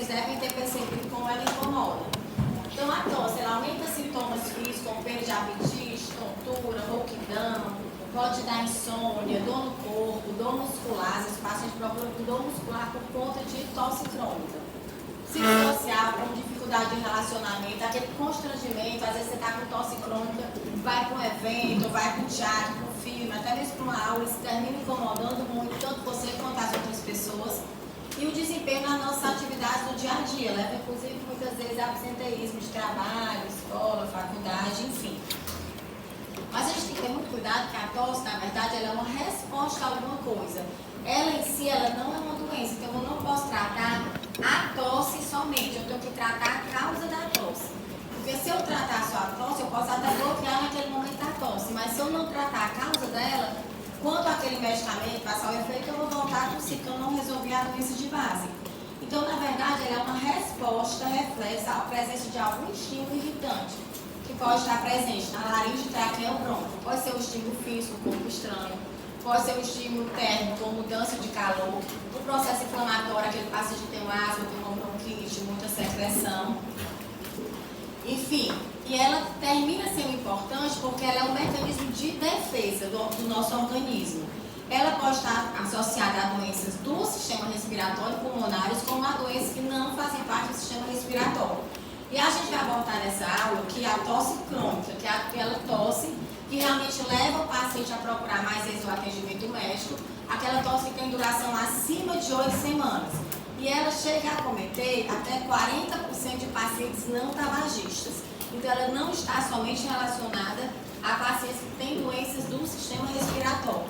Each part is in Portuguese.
vocês devem ter percebido como ela incomoda. Então, a tosse, ela aumenta sintomas físicos como perda de apetite, tontura, rouquidão, pode dar insônia, dor no corpo, dor muscular. Os pacientes procuram por dor muscular por conta de tosse crônica. Psicossocial, com dificuldade de relacionamento, aquele constrangimento, às vezes você está com tosse crônica, vai para um evento, vai para um teatro, para um filme, até mesmo para uma aula, isso termina incomodando muito, tanto você quanto as outras pessoas. E o desempenho nas nossas atividades do dia a dia, leva inclusive muitas vezes a absenteísmo de trabalho, escola, faculdade, enfim. Mas a gente tem que ter muito cuidado, que a tosse, na verdade, ela é uma resposta a alguma coisa. Ela em si, ela não é uma doença, então eu não posso tratar a tosse somente, eu tenho que tratar a causa da tosse. Porque se eu tratar só a tosse, eu posso até bloquear naquele momento a tosse, mas se eu não tratar a causa dela, quando aquele medicamento passar o efeito, eu vou voltar a tossir, porque eu não resolvi a doença de base. Então, na verdade, ela é uma resposta reflexa à presença de algum estímulo irritante, que pode estar presente na laringe, traqueia ou bronco. Pode ser um estímulo físico, corpo estranho, pode ser um estímulo térmico, com mudança de calor, o processo inflamatório, aquele paciente tem um asma, tem uma bronquite, muita secreção. Enfim, e ela termina sendo importante porque ela é um mecanismo de defesa do nosso organismo. Ela pode estar associada a doenças do sistema respiratório pulmonares, como a doenças que não fazem parte do sistema respiratório. E a gente vai voltar nessa aula que a tosse crônica, que é aquela tosse que realmente leva o paciente a procurar mais vezes o atendimento médico, aquela tosse que tem duração acima de 8 semanas. E ela chega a acometer até 40% de pacientes não tabagistas. Então, ela não está somente relacionada a pacientes que têm doenças do sistema respiratório.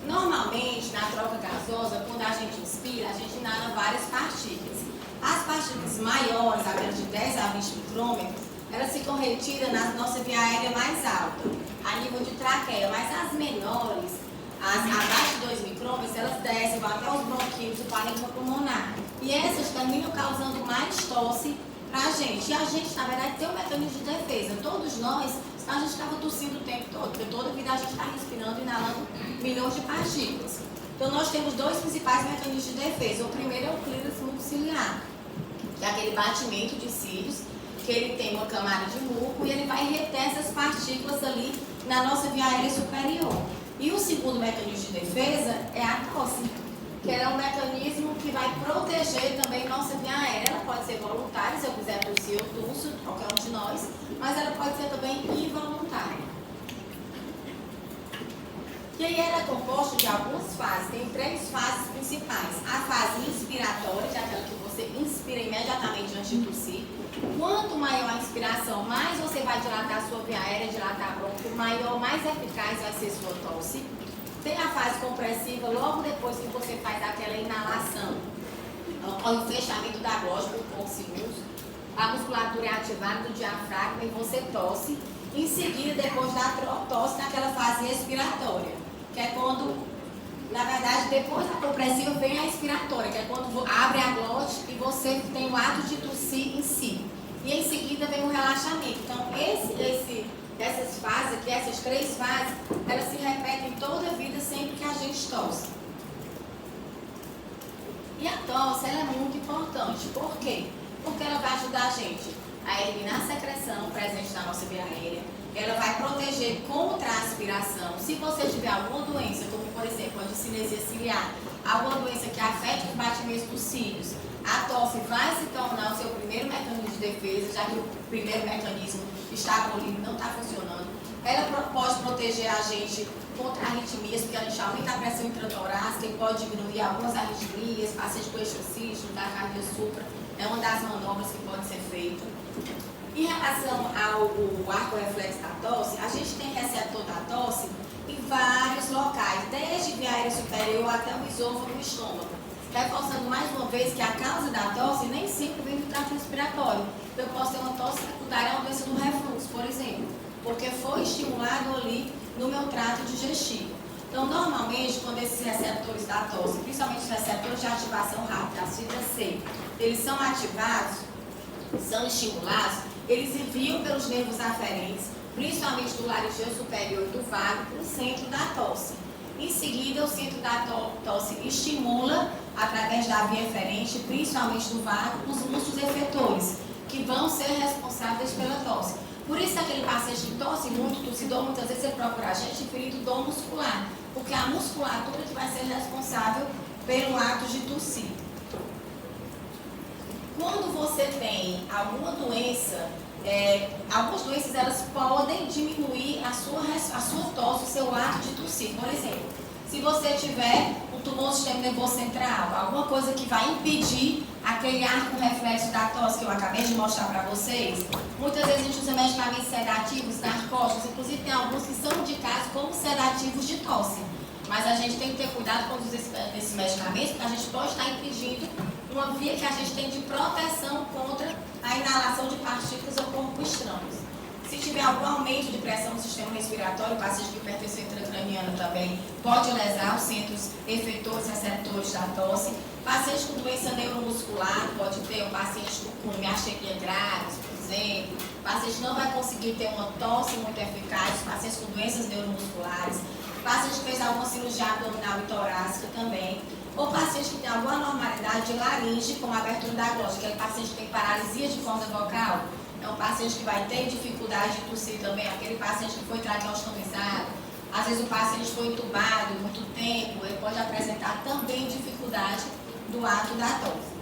Normalmente, na troca gasosa, quando a gente inspira, a gente inala várias partículas. As partículas maiores, aquelas de 10 a 20 micrômetros, elas ficam retidas na nossa via aérea mais alta, a nível de traqueia, mas as menores, as abaixo de 2 micrômetros, elas descem, vão até os bronquíolos, o parênquima pulmonar. E essas terminam causando mais tosse para a gente. E a gente, na verdade, tem um mecanismo de defesa. Todos nós, a gente estava tossindo o tempo todo, porque toda vida a gente está respirando e inalando milhões de partículas. Então, nós temos dois principais mecanismos de defesa. O primeiro é o clíris mucociliar, que é aquele batimento de cílios, que ele tem uma camada de muco e ele vai reter essas partículas ali na nossa via aérea superior. E o segundo mecanismo de defesa é a tosse, que é um mecanismo que vai proteger também nossa via aérea. Ela pode ser voluntária, se eu quiser tossir, eu tusso, qualquer um de nós, mas ela pode ser também involuntária. E aí ela é composta de algumas fases, tem 3 fases principais. A fase inspiratória, que é aquela que você inspira imediatamente antes de tossir. Quanto maior a inspiração, mais você vai dilatar a sua via aérea, dilatar a bronquio, maior, mais eficaz vai ser sua tosse. Tem a fase compressiva, logo depois que você faz aquela inalação, ocorre o fechamento da glote por poucos segundos, a musculatura é ativada do diafragma e você tosse. Em seguida, depois da tosse, naquela fase expiratória, que é quando, na verdade, depois da compressiva vem a expiratória, que é quando abre a glote e você tem o ato de tossir em si. E em seguida vem o relaxamento. Então, essas fases aqui, essas 3 fases, elas se repetem toda a vida sempre que a gente tosse. E a tosse, ela é muito importante. Por quê? Porque ela vai ajudar a gente a eliminar a secreção presente na nossa via aérea. Ela vai proteger contra a aspiração. Se você tiver alguma doença, como por exemplo a discinesia ciliar, alguma doença que afete os batimentos dos cílios, a tosse vai se tornar o seu primeiro mecanismo de defesa, já que o primeiro mecanismo está abolido, não está funcionando. Ela pode proteger a gente contra arritmias, porque a gente aumenta a pressão intratorácica e pode diminuir algumas arritmias, paciente com extracístolo, da cardia supra, é uma das manobras que pode ser feita. Em relação ao arco reflexo da tosse, a gente tem receptor da tosse em vários locais, desde via aérea superior até o esôfago e o estômago. Reforçando mais uma vez que a causa da tosse nem sempre vem do trato respiratório. Eu posso ter uma tosse secundária, uma doença do refluxo, por exemplo, porque foi estimulado ali no meu trato digestivo. Então, normalmente, quando esses receptores da tosse, principalmente os receptores de ativação rápida, as fibras C, eles são ativados, são estimulados, eles enviam pelos nervos aferentes, principalmente do laringeu superior e do vago, para o centro da tosse. Em seguida, o centro da tosse estimula, através da via eferente, principalmente do vago, os músculos efetores, que vão ser responsáveis pela tosse. Por isso, aquele paciente que tosse muito, tossidor, muitas vezes ele procura a gente referindo dor muscular, porque é a musculatura que vai ser responsável pelo ato de tossir. Quando você tem alguma doença, algumas doenças elas podem diminuir a sua tosse, o seu ato de tossir. Por exemplo, se você tiver um tumor do sistema nervoso central, alguma coisa que vai impedir aquele arco reflexo da tosse que eu acabei de mostrar para vocês, muitas vezes a gente usa medicamentos sedativos, narcóticos, inclusive tem alguns que são indicados como sedativos de tosse. Mas a gente tem que ter cuidado com esses medicamentos, porque a gente pode estar impedindo uma via que a gente tem de proteção contra a inalação de partículas ou corpos estranhos. Se tiver algum aumento de pressão no sistema respiratório, o paciente com hipertensão intracraniana também pode lesar os centros efetores receptores da tosse. Paciente com doença neuromuscular, pode ter um paciente com miastenia graves, por exemplo. O paciente não vai conseguir ter uma tosse muito eficaz, pacientes com doenças neuromusculares. Paciente que fez alguma cirurgia abdominal e torácica também. Ou paciente que tem alguma anormalidade de laringe, como a abertura da glote, aquele paciente que tem paralisia de corda vocal, é um paciente que vai ter dificuldade de tossir também, aquele paciente que foi traqueostomizado, às vezes o paciente foi entubado muito tempo, ele pode apresentar também dificuldade do ato da tosse.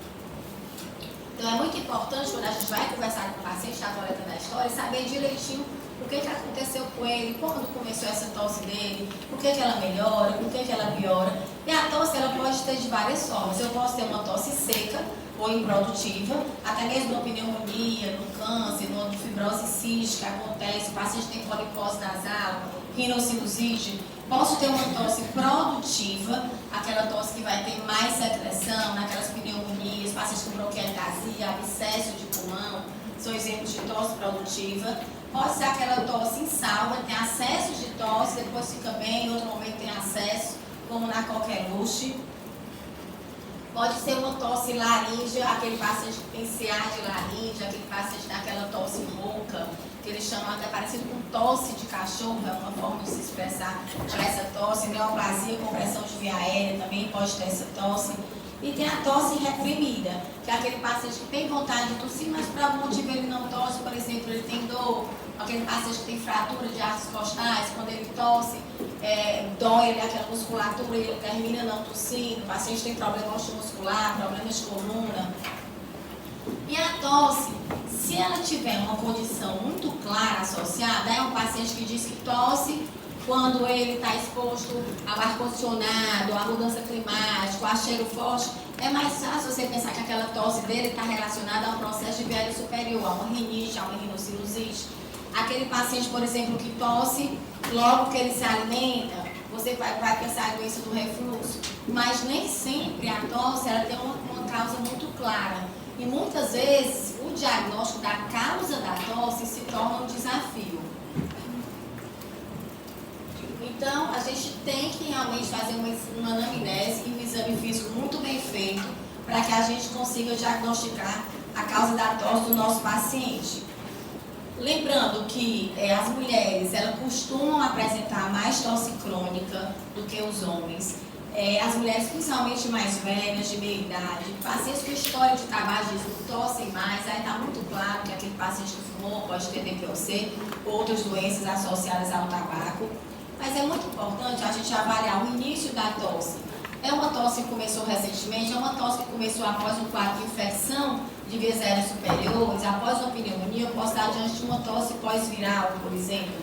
Então é muito importante, quando a gente vai conversar com o paciente, está coletando a história, saber direitinho o que aconteceu com ele, quando começou essa tosse dele, por que ela melhora, por que ela piora. E a tosse ela pode ter de várias formas. Eu posso ter uma tosse seca ou improdutiva, até mesmo na pneumonia, no câncer, na fibrose cística, acontece, o paciente tem polipose nasal, rinocinusite. Posso ter uma tosse produtiva, aquela tosse que vai ter mais secreção, naquelas pneumonias, pacientes com bronquiectasia, abscesso de pulmão, são exemplos de tosse produtiva. Pode ser aquela tosse insalva, tem acesso de tosse, depois fica bem, em outro momento tem acesso, como na coqueluche. Pode ser uma tosse laríngea, aquele paciente que tem CA de laringe, aquele paciente que tem aquela tosse rouca, que eles chamam até parecido com tosse de cachorro, é uma forma de se expressar para essa tosse. Neoplasia, compressão de via aérea, também pode ter essa tosse. E tem a tosse reprimida, que é aquele paciente que tem vontade de tossir, mas por algum motivo ele não tosse, por exemplo, ele tem dor. Aquele paciente que tem fratura de arcos costais, quando ele tosse, dói ele, aquela musculatura, ele termina não tossindo. O paciente tem problema osteomuscular, problemas de coluna. E a tosse, se ela tiver uma condição muito clara associada, é um paciente que diz que tosse quando ele está exposto ao ar-condicionado, à mudança climática, a cheiro forte, é mais fácil você pensar que aquela tosse dele está relacionada a um processo de viária superior, a uma rinite, a uma rinocinusite. Aquele paciente, por exemplo, que tosse logo que ele se alimenta, você vai pensar em doença do refluxo, mas nem sempre a tosse ela tem uma causa muito clara. E muitas vezes o diagnóstico da causa da tosse se torna um desafio. Então, a gente tem que realmente fazer uma anamnese e um exame físico muito bem feito para que a gente consiga diagnosticar a causa da tosse do nosso paciente. Lembrando que as mulheres, elas costumam apresentar mais tosse crônica do que os homens. As mulheres, principalmente mais velhas, de meia idade, pacientes com história de tabagismo tossem mais, aí está muito claro que aquele paciente que fumou pode ter DPOC, outras doenças associadas ao tabaco. Mas é muito importante a gente avaliar o início da tosse. É uma tosse que começou recentemente, é uma tosse que começou após um quadro de infecção de vias aéreas superiores, após uma pneumonia, eu posso estar diante de uma tosse pós-viral, por exemplo.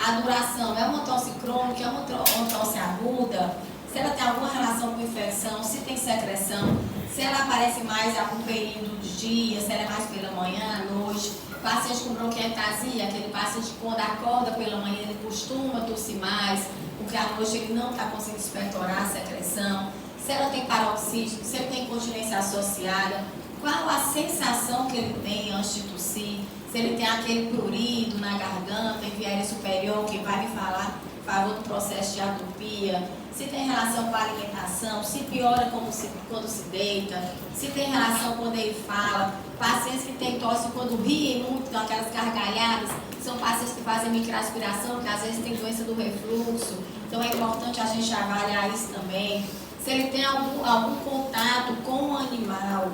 A duração é uma tosse crônica, é uma tosse aguda, se ela tem alguma relação com infecção, se tem secreção, se ela aparece mais em algum período do dia, se ela é mais pela manhã, à noite. Paciente com bronquiectasia, aquele paciente que quando acorda pela manhã ele costuma tossir mais, porque à noite ele não está conseguindo expectorar a secreção. Se ela tem paroxísmo, se ele tem incontinência associada, qual a sensação que ele tem antes de tossir, se ele tem aquele prurido na garganta, em viária superior, que vai me falar favor do processo de atopia, se tem relação com a alimentação, se piora quando se deita, se tem relação quando ele fala. Pacientes que têm tosse quando riem muito, dão aquelas gargalhadas, são pacientes que fazem microaspiração, que às vezes tem doença do refluxo. Então é importante a gente avaliar isso também. Se ele tem algum contato com o animal,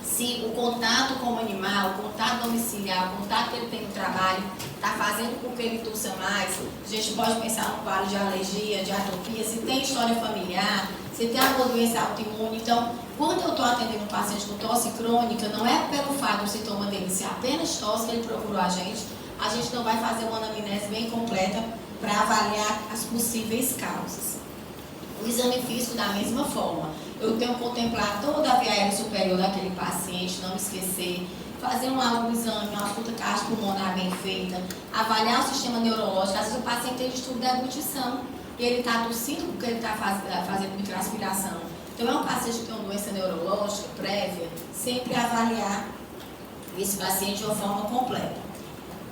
se o contato com o animal, o contato domiciliar, o contato que ele tem no trabalho, está fazendo com que ele tussa mais, a gente pode pensar no quadro de alergia, de atopia, se tem história familiar, se tem alguma doença autoimune. Então, quando eu estou atendendo um paciente com tosse crônica, não é pelo fato do sintoma dele ser apenas tosse que ele procurou a gente não vai fazer uma anamnese bem completa para avaliar as possíveis causas. O exame físico da mesma forma. Eu tenho que contemplar toda a via aérea superior daquele paciente, não esquecer, fazer um autoexame, uma ausculta cardiopulmonar bem feita, avaliar o sistema neurológico. Às vezes o paciente tem distúrbio da deglutição e ele está tossindo porque ele está fazendo microaspiração. Então é um paciente que tem uma doença neurológica prévia, sempre avaliar esse paciente de uma forma completa.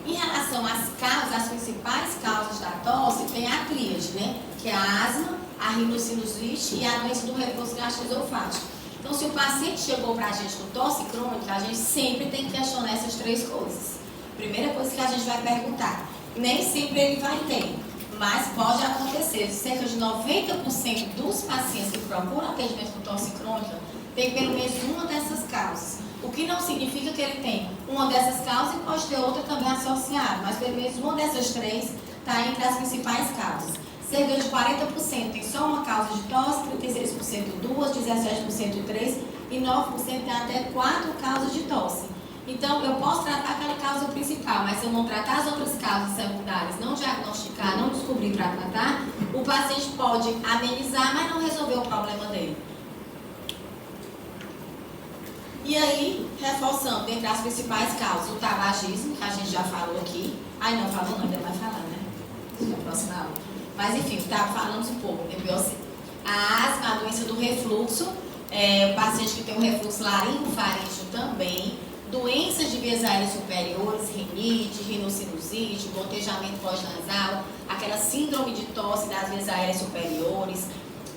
Em relação às causas, as principais causas da tosse, tem a tríade, né? Que é a asma, a rinocinusite e a doença do refluxo gastroesofágico. Então, se o paciente chegou para a gente com tosse crônica, a gente sempre tem que questionar essas três coisas. Primeira coisa que a gente vai perguntar, nem sempre ele vai ter, mas pode acontecer. Cerca de 90% dos pacientes que procuram atendimento com tosse crônica tem pelo menos uma dessas causas. O que não significa que ele tem uma dessas causas e pode ter outra também associada, mas pelo menos uma dessas três está entre as principais causas. Cerca de 40% tem só uma causa de tosse, 36% duas, 17% três e 9% tem até 4 causas de tosse. Então, eu posso tratar aquela causa principal, mas se eu não tratar as outras causas secundárias, não diagnosticar, não descobrir para tratar, o paciente pode amenizar, mas não resolver o problema dele. E aí, reforçando, dentre as principais causas, o tabagismo, que a gente já falou aqui. Ai, não falou não, ainda vai falar, né? Na próxima aula. Mas enfim, falamos um pouco, DPOC. A asma, a doença do refluxo, o paciente que tem um refluxo laringofaríngeo também, doenças de vias aéreas superiores, rinite, rinocinusite, gotejamento pós-nasal, aquela síndrome de tosse das vias aéreas superiores,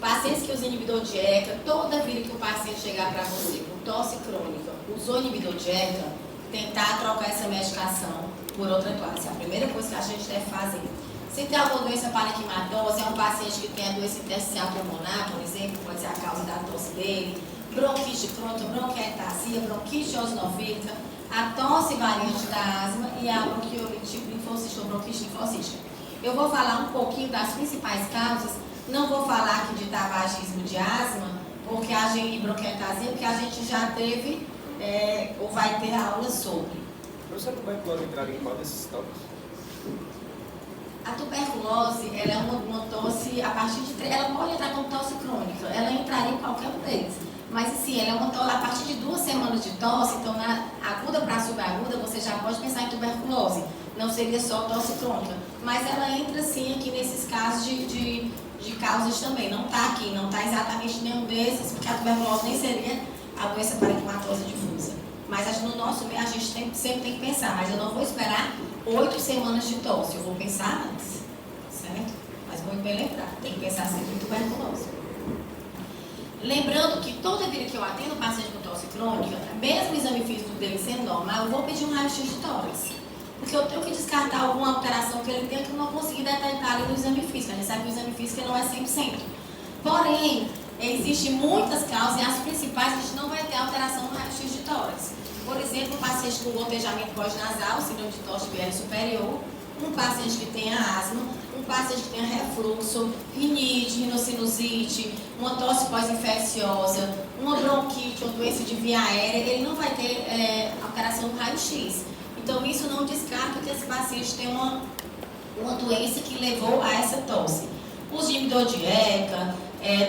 pacientes que usam inibidor de ECA. Toda vida que o paciente chegar para você com tosse crônica, usou inibidor de ECA, tentar trocar essa medicação por outra classe. É a primeira coisa que a gente deve fazer. Se tem alguma doença paraquimatose, é um paciente que tem a doença intersticial pulmonar, por exemplo, pode ser a causa da tosse dele, bronquite crônica, bronquiectasia, bronquite eosinovírica, a tosse variante da asma e a bronquiolite linfocística ou bronquite linfocística. Eu vou falar um pouquinho das principais causas, não vou falar aqui de tabagismo de asma, porque a gente, e bronquiectasia, porque a gente já teve ou vai ter aula sobre. Professor, tuberculose entraria em qual desses tópicos? A tuberculose, ela é uma tosse a partir de... Ela pode entrar como tosse crônica, ela entraria em qualquer um deles. Mas sim, ela é uma tosse a partir de 2 semanas de tosse, então na aguda para subaguda você já pode pensar em tuberculose. Não seria só tosse crônica. Mas ela entra sim aqui nesses casos de causas também. Não está aqui, não está exatamente nenhum desses, porque a tuberculose nem seria a doença paraquimatose difusa. Mas no nosso meio a gente sempre tem que pensar, mas eu não vou esperar 8 semanas de tosse, eu vou pensar antes, certo? Mas muito bem lembrado, tem que pensar sempre em tuberculose. Lembrando que toda vida que eu atendo um paciente com tosse crônica, mesmo o exame físico dele sendo normal, eu vou pedir um raio-x de tórax. Porque eu tenho que descartar alguma alteração que ele tem que eu não consegui detectar ali no exame físico. A gente sabe que o exame físico não é 100%. Porém, existem muitas causas e as principais a gente não vai ter alteração no raio-x de tórax. Por exemplo, um paciente com gotejamento pós-nasal, síndrome de tosse de superior, um paciente que tenha asma, um paciente que tenha refluxo, rinite, rinocinusite, uma tosse pós-infecciosa, uma bronquite ou doença de via aérea, ele não vai ter alteração no raio-x. Então, isso não descarta que esse paciente tem uma doença que levou a essa tosse. Uso de inibidor de ECA,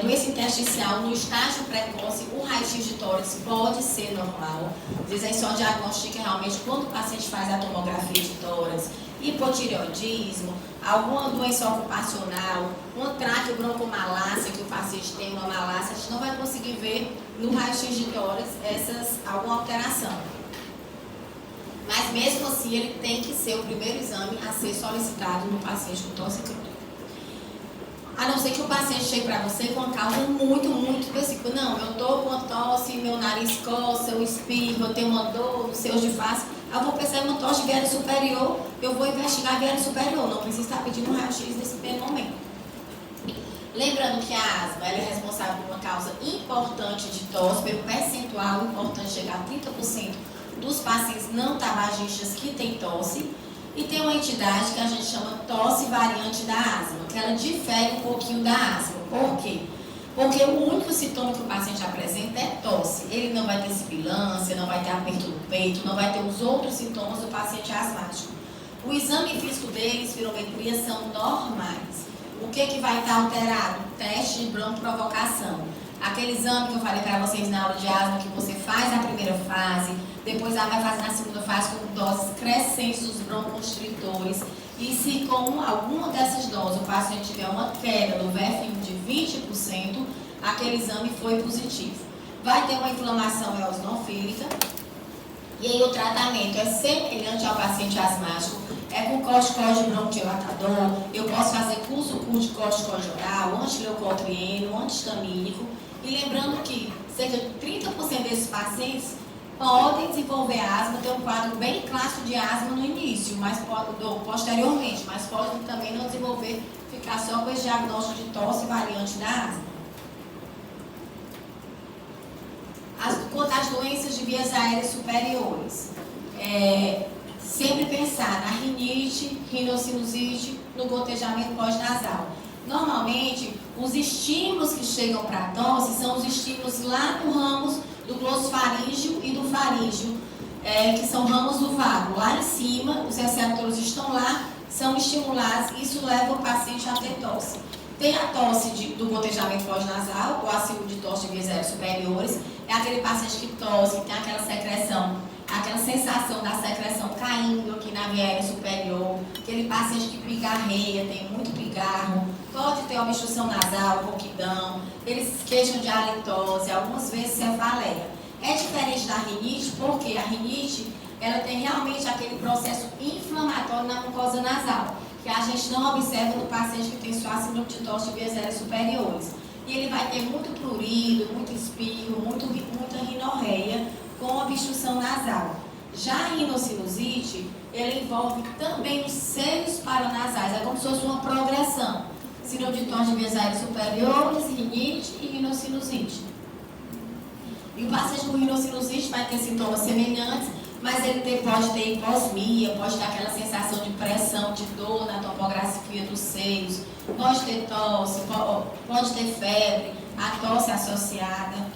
doença intersticial no estágio precoce, o raio-x de tórax pode ser normal. Às vezes a gente só diagnostica realmente quando o paciente faz a tomografia de tórax, hipotireoidismo, alguma doença ocupacional, uma traqueobroncomalácia que o paciente tem uma malácia, a gente não vai conseguir ver no raio-x de tórax alguma alteração. Mas mesmo assim ele tem que ser o primeiro exame a ser solicitado no paciente com tosse crônica. A não ser que o paciente chegue para você com uma causa muito específica. Não, eu estou com uma tosse, meu nariz coça, eu espirro, eu tenho uma dor no seio de face. Eu vou pensar em uma tosse de viária superior, eu vou investigar a viária superior. Não precisa estar pedindo um raio-x nesse primeiro momento. Lembrando que a asma ela é responsável por uma causa importante de tosse, pelo percentual importante, chegar a 30% dos pacientes não tabagistas que têm tosse. E tem uma entidade que a gente chama tosse variante da asma, que ela difere um pouquinho da asma. Por quê? Porque o único sintoma que o paciente apresenta é tosse. Ele não vai ter sibilância, não vai ter aperto no peito, não vai ter os outros sintomas do paciente asmático. O exame físico dele, espirometria, são normais. O que vai estar alterado? Teste de broncoprovocação. Aquele exame que eu falei para vocês na aula de asma, que você faz na primeira fase, depois ela vai fazer na segunda fase com doses crescentes dos broncoconstritores. E se com alguma dessas doses o paciente tiver uma queda do VF1 de 20%, aquele exame foi positivo. Vai ter uma inflamação eosinofílica. E aí o tratamento é semelhante ao paciente asmático, é com corticóide bronquidilatador, eu posso fazer curso de corticóide oral, antileucotrieno, antihistamínico. E lembrando que cerca de 30% desses pacientes podem desenvolver asma, ter um quadro bem clássico de asma no início, mas posteriormente, mas podem também não desenvolver, ficar só com esse diagnóstico de tosse variante da asma. Quanto às doenças de vias aéreas superiores, sempre pensar na rinite, rinocinusite, no gotejamento pós-nasal. Normalmente, os estímulos que chegam para a tosse são os estímulos lá no ramos do glossofaríngeo e do faríngeo, que são ramos do vago. Lá em cima, os receptores estão lá, são estimulados, isso leva o paciente a ter tosse. Tem a tosse do gotejamento pós-nasal, ou a síndrome de tosse de vias aéreas superiores, é aquele paciente que tosse, que tem aquela secreção, aquela sensação da secreção caindo aqui na via aérea superior, aquele paciente que pigarreia, tem muito pigarro, pode ter obstrução nasal, rouquidão, eles se queixam de halitose, algumas vezes cefaleia. É diferente da rinite, porque a rinite, ela tem realmente aquele processo inflamatório na mucosa nasal, que a gente não observa no paciente que tem só a síndrome de tosse de vias aéreas superiores. E ele vai ter muito prurido, muito espirro, muita rinorreia com obstrução nasal. Já a rinocinusite, ele envolve também os seios paranasais, é como se fosse uma progressão. Síndrome de tosse de vias aéreas superiores, rinite e rinocinusite. E o paciente com rinocinusite vai ter sintomas semelhantes, mas ele pode ter hiposmia, pode ter aquela sensação de pressão, de dor na topografia dos seios, pode ter tosse, pode ter febre, a tosse associada.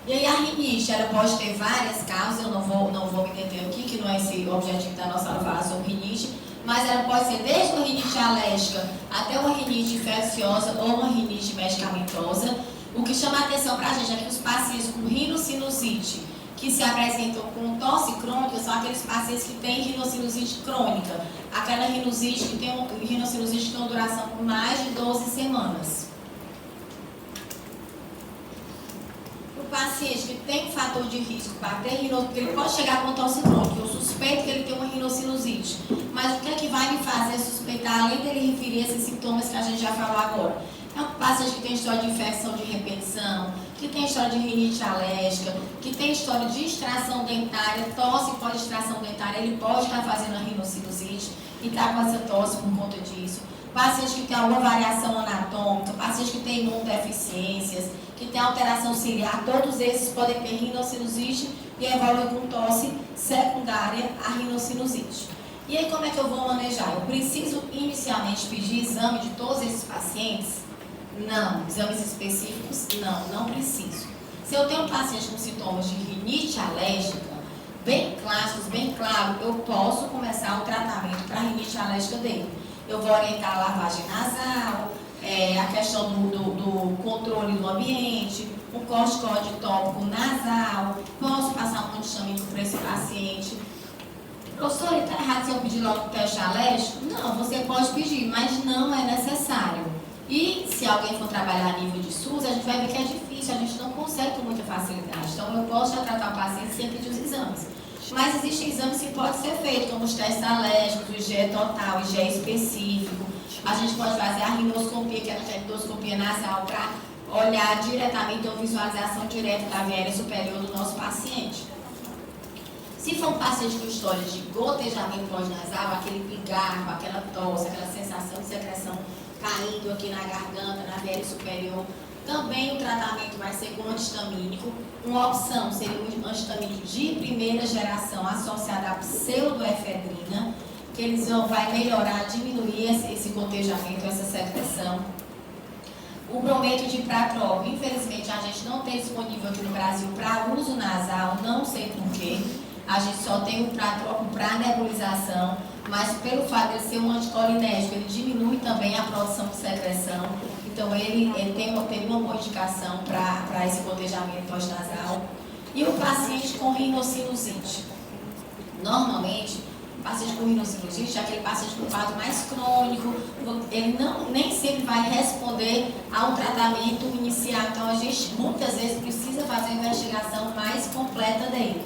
E aí a rinite, ela pode ter várias causas, eu não vou me deter aqui, que não é esse o objetivo da nossa aula falar sobre rinite, mas ela pode ser desde uma rinite alérgica até uma rinite infecciosa ou uma rinite medicamentosa. O que chama a atenção para a gente é que os pacientes com rinocinusite que se apresentam com tosse crônica são aqueles pacientes que têm rinocinusite crônica, aquela rinocinusite que tem uma duração por mais de 12 semanas. O paciente que tem um fator de risco para ter rinocinusite, ele pode chegar com tosse crônica, eu suspeito que ele tem uma rinocinusite, mas o que é que vai me fazer suspeitar, além dele referir esses sintomas que a gente já falou agora? É um paciente que tem história de infecção de repetição, que tem história de rinite alérgica, que tem história de extração dentária, tosse pós-extração dentária, ele pode estar fazendo a rinocinusite e está com essa tosse por conta disso. Paciente que tem alguma variação anatômica, paciente que tem imunodeficiências, que tem alteração ciliar, todos esses podem ter rinocinusite e evoluem com tosse secundária à rinocinusite. E aí como é que eu vou manejar? Eu preciso inicialmente pedir exame de todos esses pacientes? Não. Exames específicos? Não preciso. Se eu tenho um paciente com sintomas de rinite alérgica, bem clássicos, bem claro, eu posso começar o tratamento para a rinite alérgica dele. Eu vou orientar a lavagem nasal, a questão do controle do ambiente, um corticóide tópico nasal, posso passar um antihistamínico para esse paciente. Professor, está errado se eu pedir logo o teste alérgico? Não, você pode pedir, mas não é necessário. E se alguém for trabalhar a nível de SUS, a gente vai ver que é difícil, a gente não consegue com muita facilidade. Então, eu posso já tratar o paciente sem pedir os exames. Mas existem exames que podem ser feitos, como os testes alérgicos, o IgE total, o IgE específico. A gente pode fazer a rhinoscopia, que é a endoscopia nasal, para olhar diretamente ou visualização direta da via aérea superior do nosso paciente. Se for um paciente com história de gotejamento pós-nasal, aquele pigarro, aquela tosse, aquela sensação de secreção caindo aqui na garganta, na via aérea superior, também o tratamento vai ser com antihistamínico. Uma opção seria um antihistamínico de primeira geração associado à pseudoefedrina, que eles vai melhorar, diminuir esse gotejamento, essa secreção. O brometo de pratropo, infelizmente a gente não tem disponível aqui no Brasil para uso nasal, não sei porquê. A gente só tem o pratropo para nebulização, mas pelo fato de ser um anticolinérgico, ele diminui também a produção de secreção. Então ele tem uma boa indicação para esse gotejamento pós-nasal. E o paciente com rinocinusite. Normalmente, o paciente com rinocinusite é aquele paciente com quadro mais crônico, ele nem sempre vai responder a um tratamento inicial. Então a gente muitas vezes precisa fazer uma investigação mais completa dele.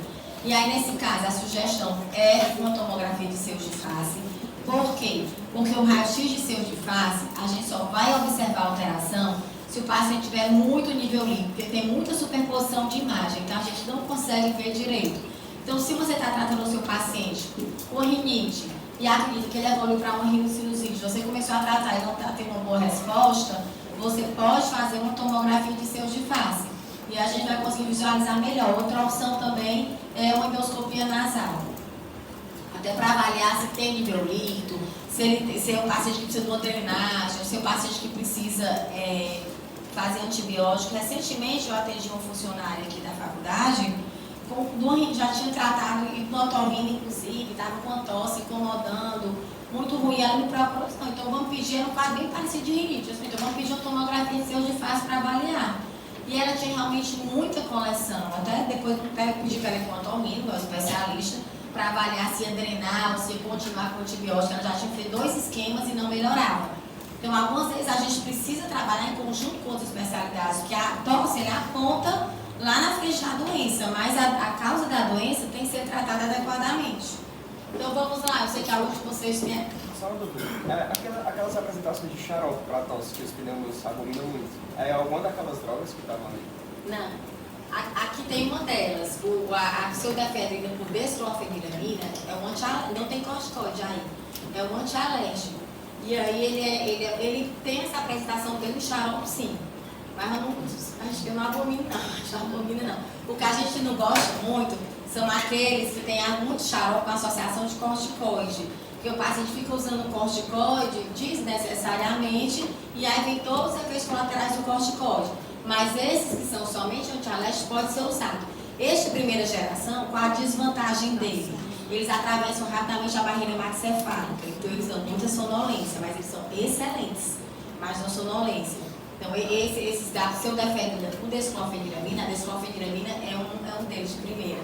E aí, nesse caso, a sugestão é uma tomografia de seios de face. Por quê? Porque o raio-x de seios de face, a gente só vai observar a alteração se o paciente tiver muito nível líquido, porque tem muita superposição de imagem, então a gente não consegue ver direito. Então, se você está tratando o seu paciente com rinite e acredita que ele evoluiu para uma rinocinusite, você começou a tratar e não está tendo uma boa resposta, você pode fazer uma tomografia de seios de face. E a gente vai conseguir visualizar melhor. Outra opção também é uma endoscopia nasal. Até para avaliar se tem nível líquido, se é um paciente que precisa de uma drenagem, se é um paciente que precisa fazer antibiótico. Recentemente eu atendi uma funcionária aqui da faculdade, já tinha tratado hipnotomina, inclusive, estava com uma tosse incomodando, muito ruim. Ela me procurou, então vamos pedir, era um quadro bem parecido de rinite, então vamos pedir uma tomografia de seios de face para avaliar. E ela tinha realmente muita coleção. Até depois eu pedi para ela ir com o otorrino, o especialista, para avaliar se ia drenar ou se ia continuar com o antibiótico. Ela já tinha feito 2 esquemas e não melhorava. Então, algumas vezes a gente precisa trabalhar em conjunto com outras especialidades, porque a tosse ele aponta lá na frente da doença, mas a causa da doença tem que ser tratada adequadamente. Então, vamos lá. Eu sei que alguns de vocês têm... Só uma dúvida. Aquelas apresentações de xarope para tosse que os pneus abominam muito, é alguma daquelas drogas que estavam ali? Não. Aqui tem uma delas. A pseudoefedrina por desclorfeniramina é um antialérgico, não tem corticoide aí. É um antialérgico. E aí ele tem essa apresentação dele no xarope, sim. Mas acho que eu não abomino não. Não abomino não. O que a gente não gosta muito são aqueles que tem muito xarope com associação de corticoide. Porque o paciente fica usando corticoide desnecessariamente e aí vem todos os efeitos colaterais do corticoide. Mas esses que são somente antialérgicos podem ser usados. Este primeira geração, qual a desvantagem dele? Eles atravessam rapidamente a barreira hematocefálica, então eles dão muita sonolência, mas eles são excelentes, mas não sonolência. Então esses da pseudoefedrina com desclorfeniramina, a desclorfeniramina é um deles de primeira.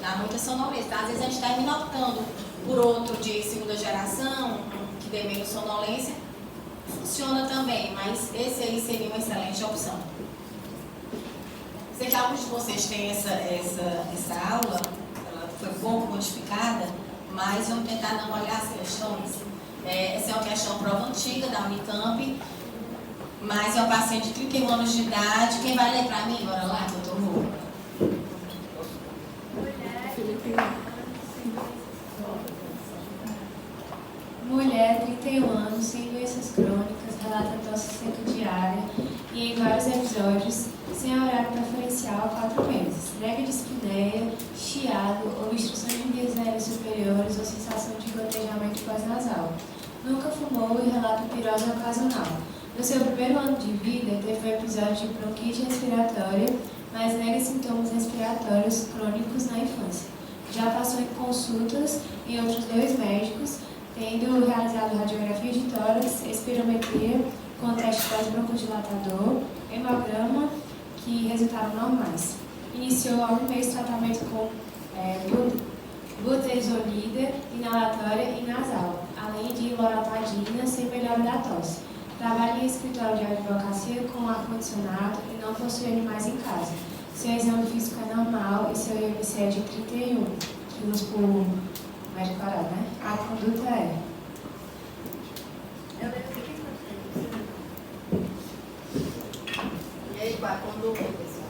Dá muita sonolência. Então, às vezes a gente está optando por outro de segunda geração, que dê menos sonolência, funciona também, mas esse aí seria uma excelente opção. Sei que alguns de vocês têm essa aula, ela foi pouco modificada, mas vamos tentar não olhar as questões. Essa é uma questão prova antiga da Unicamp, mas é um paciente de 31 anos de idade. Quem vai ler para mim? Bora lá, que eu estou rouca. Mulher, 31 anos, sem doenças crônicas, relata tosse seca diária e em vários episódios, sem horário preferencial há 4 meses. Nega de espineia, chiado, obstrução de vias aéreas superiores ou sensação de gotejamento pós-nasal. Nunca fumou e relata pirose ocasional. No seu primeiro ano de vida, teve um episódio de bronquite respiratória, mas nega sintomas respiratórios crônicos na infância. Já passou em consultas em outros 2 médicos, tendo realizado radiografia de tórax, espirometria com teste pós-broncodilatador, hemograma, que resultaram normais. Iniciou há 1 mês tratamento com butesolida, inalatória e nasal, além de loratadina, sem melhora da tosse. Trabalha em escritório de advocacia com ar-condicionado e não possui animais em casa. Seu exame físico é normal e seu IMC é de 31 quilos por metro quadrado, né? A conduta é... Eu devo ter que dúvida, pessoal?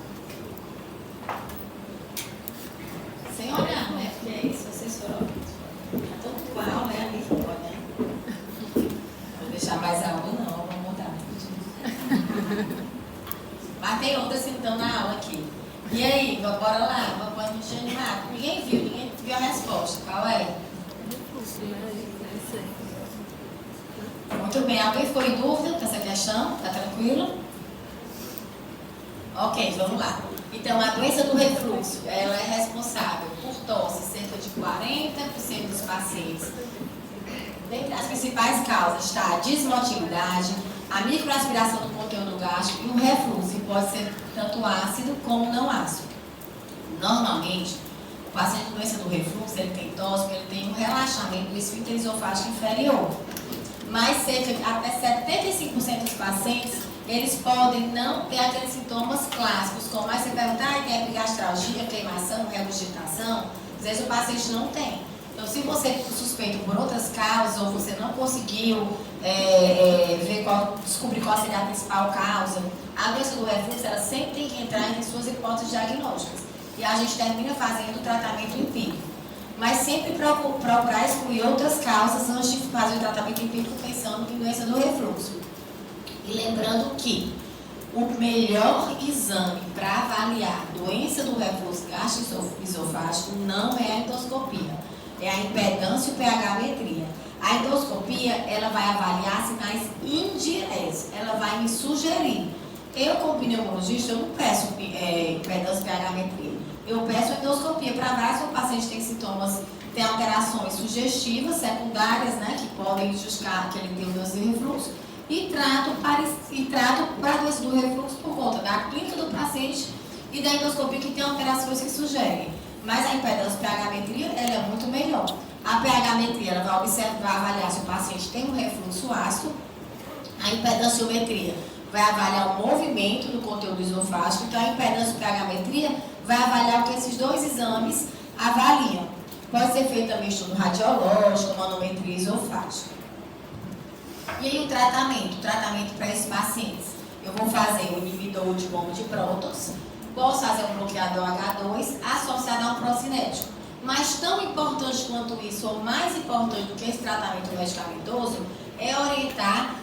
Sem olhar, né? Porque é isso, vocês foram. Tá todo igual, né? Ali, olha. Vou deixar mais aula, não, vou mudar. Mas tem outras então na aula aqui. E aí, bora lá, vamos a gente animar. Ninguém viu a resposta. Qual é? Muito bem, alguém ficou em dúvida com essa questão? Tá tranquilo? Ok, vamos lá. Então, a doença do refluxo, ela é responsável por tosse, cerca de 40% dos pacientes. Dentre as principais causas está a desmotilidade, a microaspiração do conteúdo gástrico e o refluxo, que pode ser tanto ácido como não ácido. Normalmente, o paciente com doença do refluxo, ele tem tosse porque ele tem um relaxamento do esfíncter esofágico inferior. Mas cerca de até 75% dos pacientes, eles podem não ter aqueles sintomas clássicos, como você perguntar, tem epigastralgia, queimação, regurgitação, às vezes o paciente não tem. Então, se você suspeita por outras causas, ou você não conseguiu descobrir qual seria a principal causa, a doença do refluxo, ela sempre tem que entrar entre suas hipóteses diagnósticas. E a gente termina fazendo o tratamento empírico. Mas sempre procurar excluir outras causas antes de fazer o tratamento empírico pensando em doença do refluxo. E lembrando que o melhor exame para avaliar doença do refluxo gastroesofágico não é a endoscopia, é a impedância e o pH-metria. A endoscopia, ela vai avaliar sinais indiretos, ela vai me sugerir. Eu, como pneumologista, eu não peço impedância e pH-metria. Eu peço a endoscopia para avaliar se o paciente tem sintomas, tem alterações sugestivas, secundárias, né, que podem justificar que ele tem doença do refluxo, e trato para a doença do refluxo por conta da clínica do paciente e da endoscopia que tem alterações que sugerem. Mas a impedância pH-metria, ela é muito melhor. A pH-metria, ela vai observar, avaliar se o paciente tem um refluxo ácido. A impedanciometria vai avaliar o movimento do conteúdo esofágico. Então, a impedância pH-metria vai avaliar o que esses dois exames avaliam. Pode ser feito também estudo radiológico, manometria esofágica. E aí o tratamento para esses pacientes. Eu vou fazer o inibidor de bomba de prótons, posso fazer um bloqueador H2 associado a um procinético. Mas tão importante quanto isso, ou mais importante do que esse tratamento medicamentoso, é orientar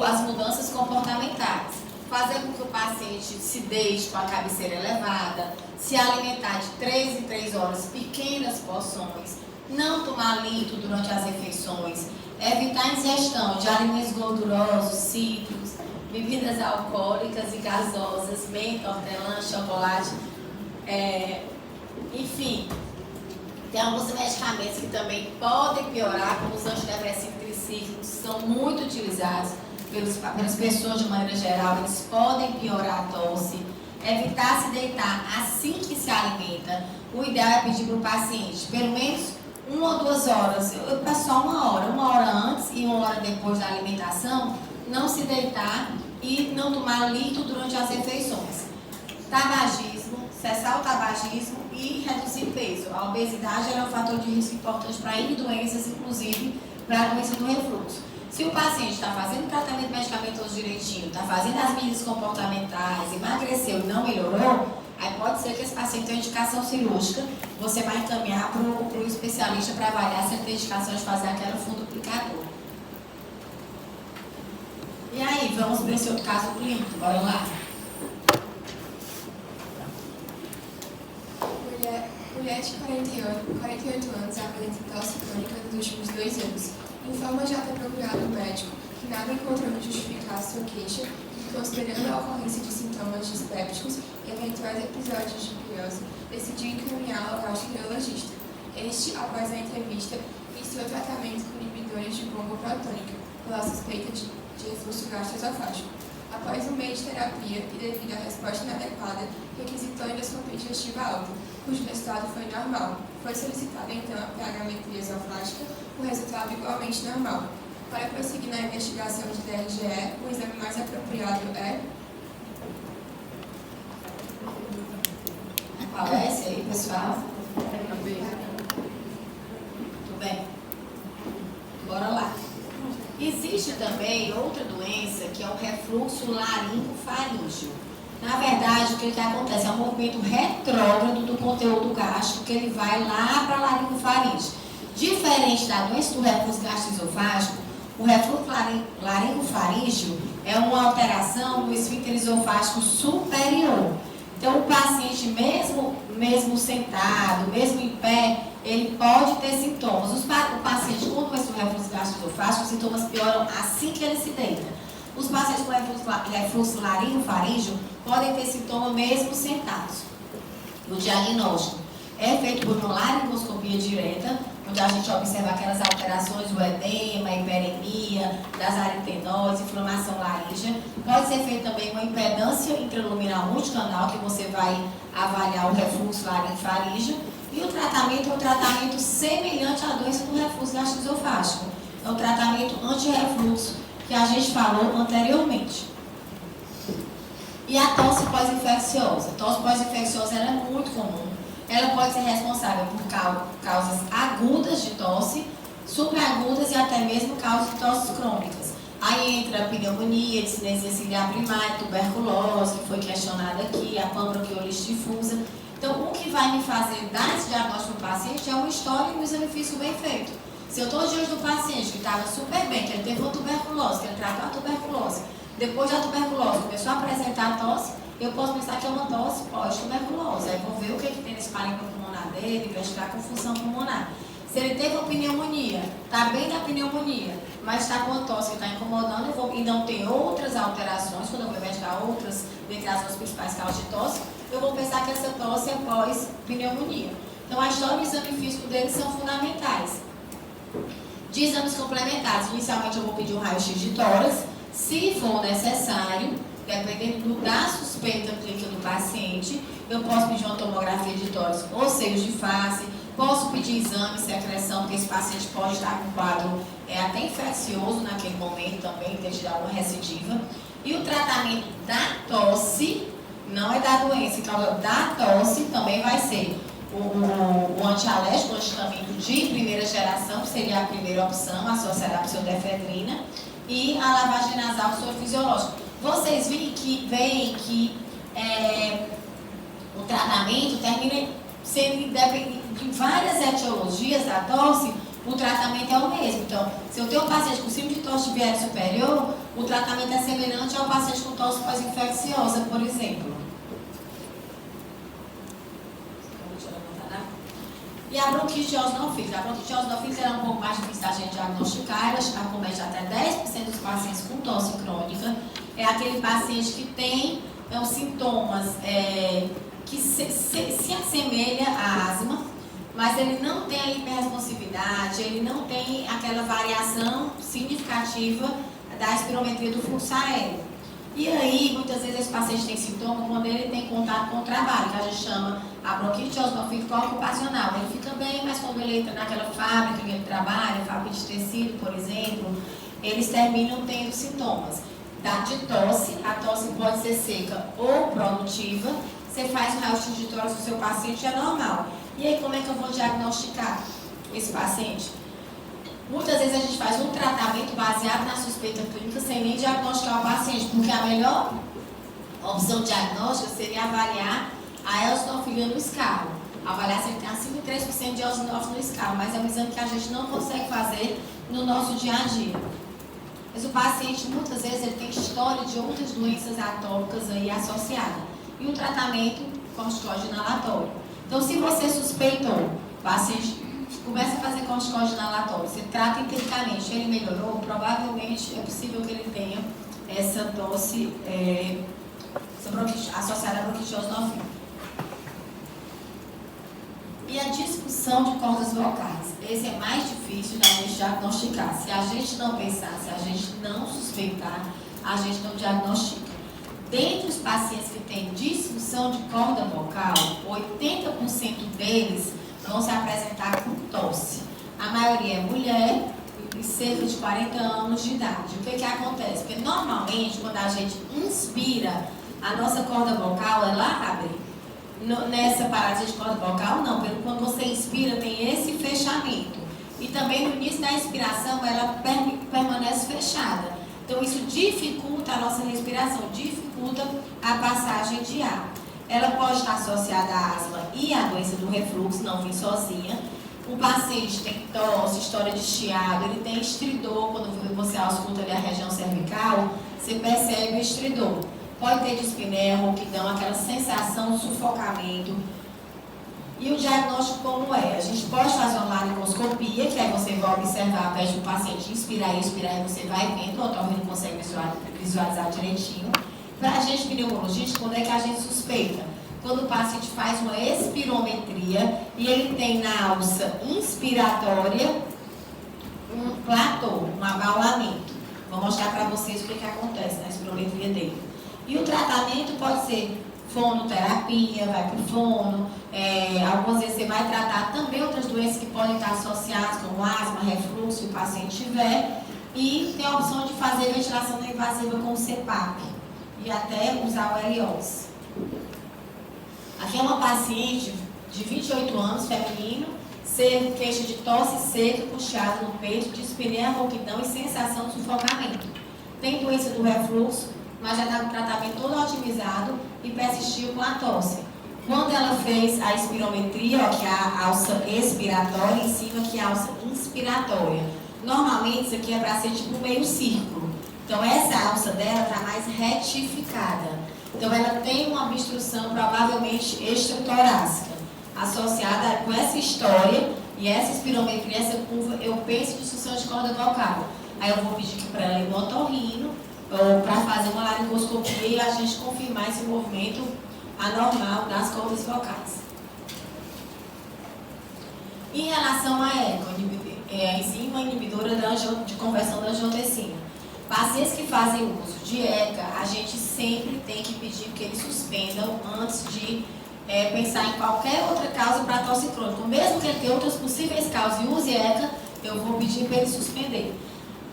as mudanças comportamentais. Fazer com que o paciente se deite com a cabeceira elevada, se alimentar de 3 em 3 horas, pequenas porções, não tomar líquido durante as refeições, evitar a ingestão de alimentos gordurosos, cítricos, bebidas alcoólicas e gasosas, menta, hortelã, chocolate, enfim. Tem alguns medicamentos que também podem piorar, como os antidepressivos tricíclicos, que são muito utilizados pelas pessoas de maneira geral, eles podem piorar a tosse. Evitar se deitar assim que se alimenta. O ideal é pedir para o paciente, pelo menos 1 ou 2 horas, eu peço só 1 hora antes e 1 hora depois da alimentação, não se deitar e não tomar líquido durante as refeições. Tabagismo, cessar o tabagismo e reduzir peso. A obesidade é um fator de risco importante para N doenças, inclusive para a doença do refluxo. Se o paciente está fazendo o tratamento medicamentoso direitinho, está fazendo as medidas comportamentais, emagreceu e não melhorou, aí pode ser que esse paciente tenha indicação cirúrgica, você vai encaminhar para o especialista para avaliar se ele tem indicação de fazer aquela funduplicador. E aí, vamos para esse outro caso clínico, bora lá. Mulher de 48 anos apresenta tosse crônica nos últimos 2 anos. Informa já ter procurado um médico que nada encontrou que justificar sua queixa e, considerando a ocorrência de sintomas dispépticos e eventuais episódios de criose, decidiu encaminhá-la ao gastroenterologista. Este, após a entrevista, iniciou tratamento com inibidores de bomba protônica pela suspeita de refluxo gastroesofágico. Após 1 mês de terapia e devido à resposta inadequada, requisitou endoscopia digestiva alta, cujo resultado foi normal. Foi solicitada então a pH-metria esofágica, o resultado igualmente normal. Para prosseguir na investigação de DRGE, o exame mais apropriado é... Qual é esse aí, pessoal? Tudo bem? Bora lá. Existe também outra doença que é o refluxo laringofaríngeo. Na verdade, o que acontece é um movimento retrógrado do conteúdo gástrico, que ele vai lá para a laringofaringe. Diferente da doença do refluxo gastroesofágico, o refluxo laringofaríngeo é uma alteração do esfíncter esofágico superior. Então, o paciente, mesmo sentado, mesmo em pé, ele pode ter sintomas. O paciente com doença do refluxo gastroesofágico, os sintomas pioram assim que ele se deita. Os pacientes com refluxo laringofaríngeo podem ter sintomas mesmo sentados. O diagnóstico é feito por uma laringoscopia direta, onde a gente observa aquelas alterações, o edema, a hiperemia, das aritenoides, inflamação laríngea. Pode ser feito também uma impedância intraluminal multicanal, que você vai avaliar o refluxo laringofaríngeo. E o tratamento é um tratamento semelhante à doença do refluxo gastroesofágico. É um tratamento anti-refluxo, que a gente falou anteriormente. E a tosse pós-infecciosa. A tosse pós-infecciosa é muito comum. Ela pode ser responsável por causas agudas de tosse, supragudas e até mesmo causas de tosses crônicas. Aí entra a pneumonia, discinesia ciliar primária, tuberculose, que foi questionada aqui, a panbronquiolite difusa. Então, o que vai me fazer dar esse diagnóstico para o paciente é uma história e um exame físico bem feito. Se eu estou diante do paciente que estava super bem, que ele teve uma tuberculose, que ele tratou a tuberculose, depois da tuberculose começou a apresentar tosse, eu posso pensar que é uma tosse pós-tuberculose. Aí vou ver o que tem nesse parênquima pulmonar dele, investigar com função pulmonar. Se ele teve uma pneumonia, está bem da pneumonia, mas está com uma tosse que está incomodando, e não tem outras alterações, quando eu vou investigar outras, dentre as principais causas de tosse, eu vou pensar que essa tosse é pós-pneumonia. Então, a história e o exame físico deles são fundamentais. De exames complementares, inicialmente eu vou pedir um raio-x de tórax, se for necessário, dependendo da suspeita clínica do paciente, eu posso pedir uma tomografia de tórax ou seios de face, posso pedir exame, secreção, porque esse paciente pode estar com um quadro até infeccioso naquele momento também, devido a uma recidiva. E o tratamento da tosse, não é da doença, então da tosse também vai ser o antialérgico, o antihistamínico de primeira geração, que seria a primeira opção, associada à pseudoefedrina, e a lavagem nasal sorofisiológica. Vocês veem que o tratamento termina sendo independente de várias etiologias da tosse, o tratamento é o mesmo. Então, se eu tenho um paciente com síndrome de tosse tibial superior, o tratamento é semelhante ao paciente com tosse pós-infecciosa, por exemplo. E a bronquite eosinofílica. A bronquite eosinofílica é um pouco mais difícil da gente diagnosticar, ela acomete até 10% dos pacientes com tosse crônica. É aquele paciente que tem sintomas que se assemelha à asma, mas ele não tem a hiperresponsividade, ele não tem aquela variação significativa da espirometria do fluxo aéreo. E aí, muitas vezes, esse paciente tem sintoma quando ele tem contato com o trabalho, que a gente chama a bronquite eosinofílica ocupacional. Ele fica bem, mas quando ele entra naquela fábrica que ele trabalha, fábrica de tecido, por exemplo, eles terminam tendo sintomas. De tosse, a tosse pode ser seca ou produtiva. Você faz o raio-x de tórax do seu paciente, é normal. E aí, como é que eu vou diagnosticar esse paciente? Muitas vezes a gente faz um tratamento baseado na suspeita clínica sem nem diagnosticar o paciente, porque a melhor opção diagnóstica seria avaliar a eosinofilia no escarro. Avaliar se ele tem acima de 3% de eosinófilo no escarro, mas é um exame que a gente não consegue fazer no nosso dia a dia. Mas o paciente, muitas vezes, ele tem história de outras doenças atópicas aí associadas. E o tratamento corticóide inalatório. Então, se você suspeitou, o paciente começa a fazer corticóide inalatório, você trata empiricamente, ele melhorou, provavelmente é possível que ele tenha essa tosse associada à bronquite eosinofílica. E a disfunção de cordas vocais. Esse é mais difícil da gente diagnosticar. Se a gente não pensar, se a gente não suspeitar, a gente não diagnostica. Dentre os pacientes que têm disfunção de corda vocal, 80% deles vão se apresentar com tosse. A maioria é mulher e cerca de 40 anos de idade. O que acontece? Porque normalmente, quando a gente inspira, a nossa corda vocal, ela abre. Nessa parada de corda vocal, não. Quando você inspira, tem esse fechamento. E também no início da inspiração, ela permanece fechada. Então, isso dificulta a nossa respiração, dificulta dificulta a passagem de ar. Ela pode estar associada à asma e à doença do refluxo, não vem sozinha. O paciente tem tosse, história de chiado, ele tem estridor, quando você ausculta ali a região cervical, você percebe o estridor. Pode ter dispneia, rouquidão, aquela sensação de sufocamento. E o diagnóstico como é? A gente pode fazer uma laringoscopia, que aí você vai observar, pede o paciente inspirar e expirar, e você vai vendo, o otorrino consegue visualizar direitinho. Para a gente, pneumologista, quando é que a gente suspeita? Quando o paciente faz uma espirometria e ele tem na alça inspiratória um platô, um abaulamento. Vou mostrar para vocês o que acontece na espirometria dele. E o tratamento pode ser fonoterapia, vai para o fono, algumas vezes você vai tratar também outras doenças que podem estar associadas, como asma, refluxo, se o paciente tiver, e tem a opção de fazer ventilação não invasiva com o CPAP e até usar o LOS. Aqui é uma paciente de 28 anos, feminino, queixa de tosse seca, puxada no peito, dispneia, rouquidão e sensação de sufocamento. Tem doença do refluxo, mas já está com o tratamento todo otimizado e persistiu com a tosse. Quando ela fez a espirometria, ó, que é a alça expiratória, em cima que é a alça inspiratória. Normalmente isso aqui é para ser tipo meio círculo. Então essa alça dela está mais retificada. Então ela tem uma obstrução provavelmente extratorácica, associada com essa história e essa espirometria, essa curva, eu penso em disfunção de corda vocal. Aí eu vou pedir para ela ir no otorrino, ou para fazer uma laringoscopia e a gente confirmar esse movimento anormal das cordas vocais. Em relação à ECA, a enzima inibidora de conversão da angiotensina. Pacientes que fazem uso de ECA, a gente sempre tem que pedir que eles suspendam antes de pensar em qualquer outra causa para tosse crônica. Mesmo que ele tenha outras possíveis causas e use ECA, eu vou pedir para ele suspender.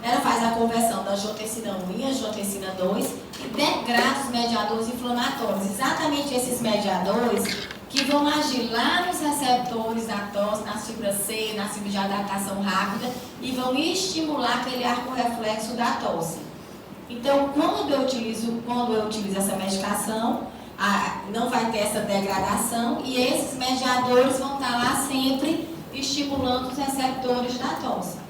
Ela faz a conversão da angiotensina 1 e angiotensina 2 e degrada os mediadores inflamatórios. Exatamente esses mediadores que vão agir lá nos receptores da tosse, nas fibras C, nas fibras de adaptação rápida e vão estimular aquele arco reflexo da tosse. Então, quando eu utilizo essa medicação, não vai ter essa degradação e esses mediadores vão estar lá sempre estimulando os receptores da tosse.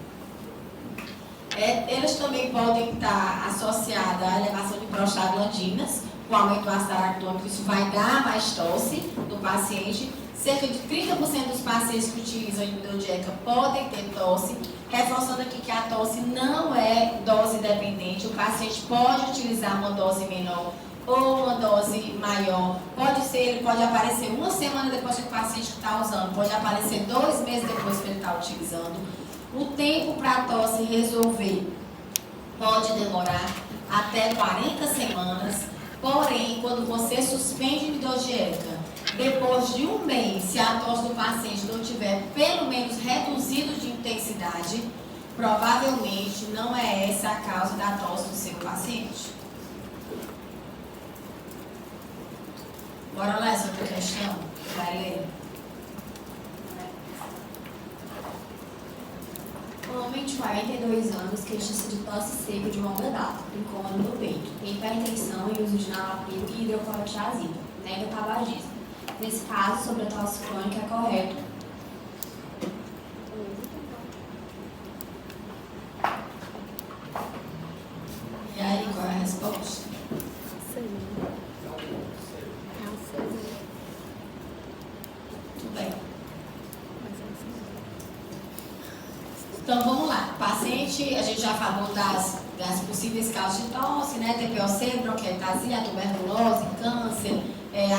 Eles também podem estar associados à elevação de prostaglandinas, com aumento do ácido aractônico, isso vai dar mais tosse do paciente. Cerca de 30% dos pacientes que utilizam inibidor de ECA podem ter tosse, reforçando aqui que a tosse não é dose dependente, o paciente pode utilizar uma dose menor ou uma dose maior, ele pode aparecer uma semana depois que o paciente está usando, pode aparecer 2 meses depois que ele está utilizando. O tempo para a tosse resolver pode demorar até 40 semanas, porém, quando você suspende o inibidor de ECA, depois de 1 mês, se a tosse do paciente não tiver pelo menos reduzido de intensidade, provavelmente não é essa a causa da tosse do seu paciente. Bora lá, essa outra questão? Vai ler. Um homem de 42 anos queixa-se de tosse seca de longa data, incômodo no peito, tem hipertensão e uso de nalaprio e hidroclorotiazida, nega tabagismo. Nesse caso, sobre a tosse crônica, é correto. E aí, qual é a resposta? Tudo bem. Então, vamos lá. Paciente, a gente já falou das possíveis causas de tosse, né? TPOC, bronquiectasia, tuberculose, câncer,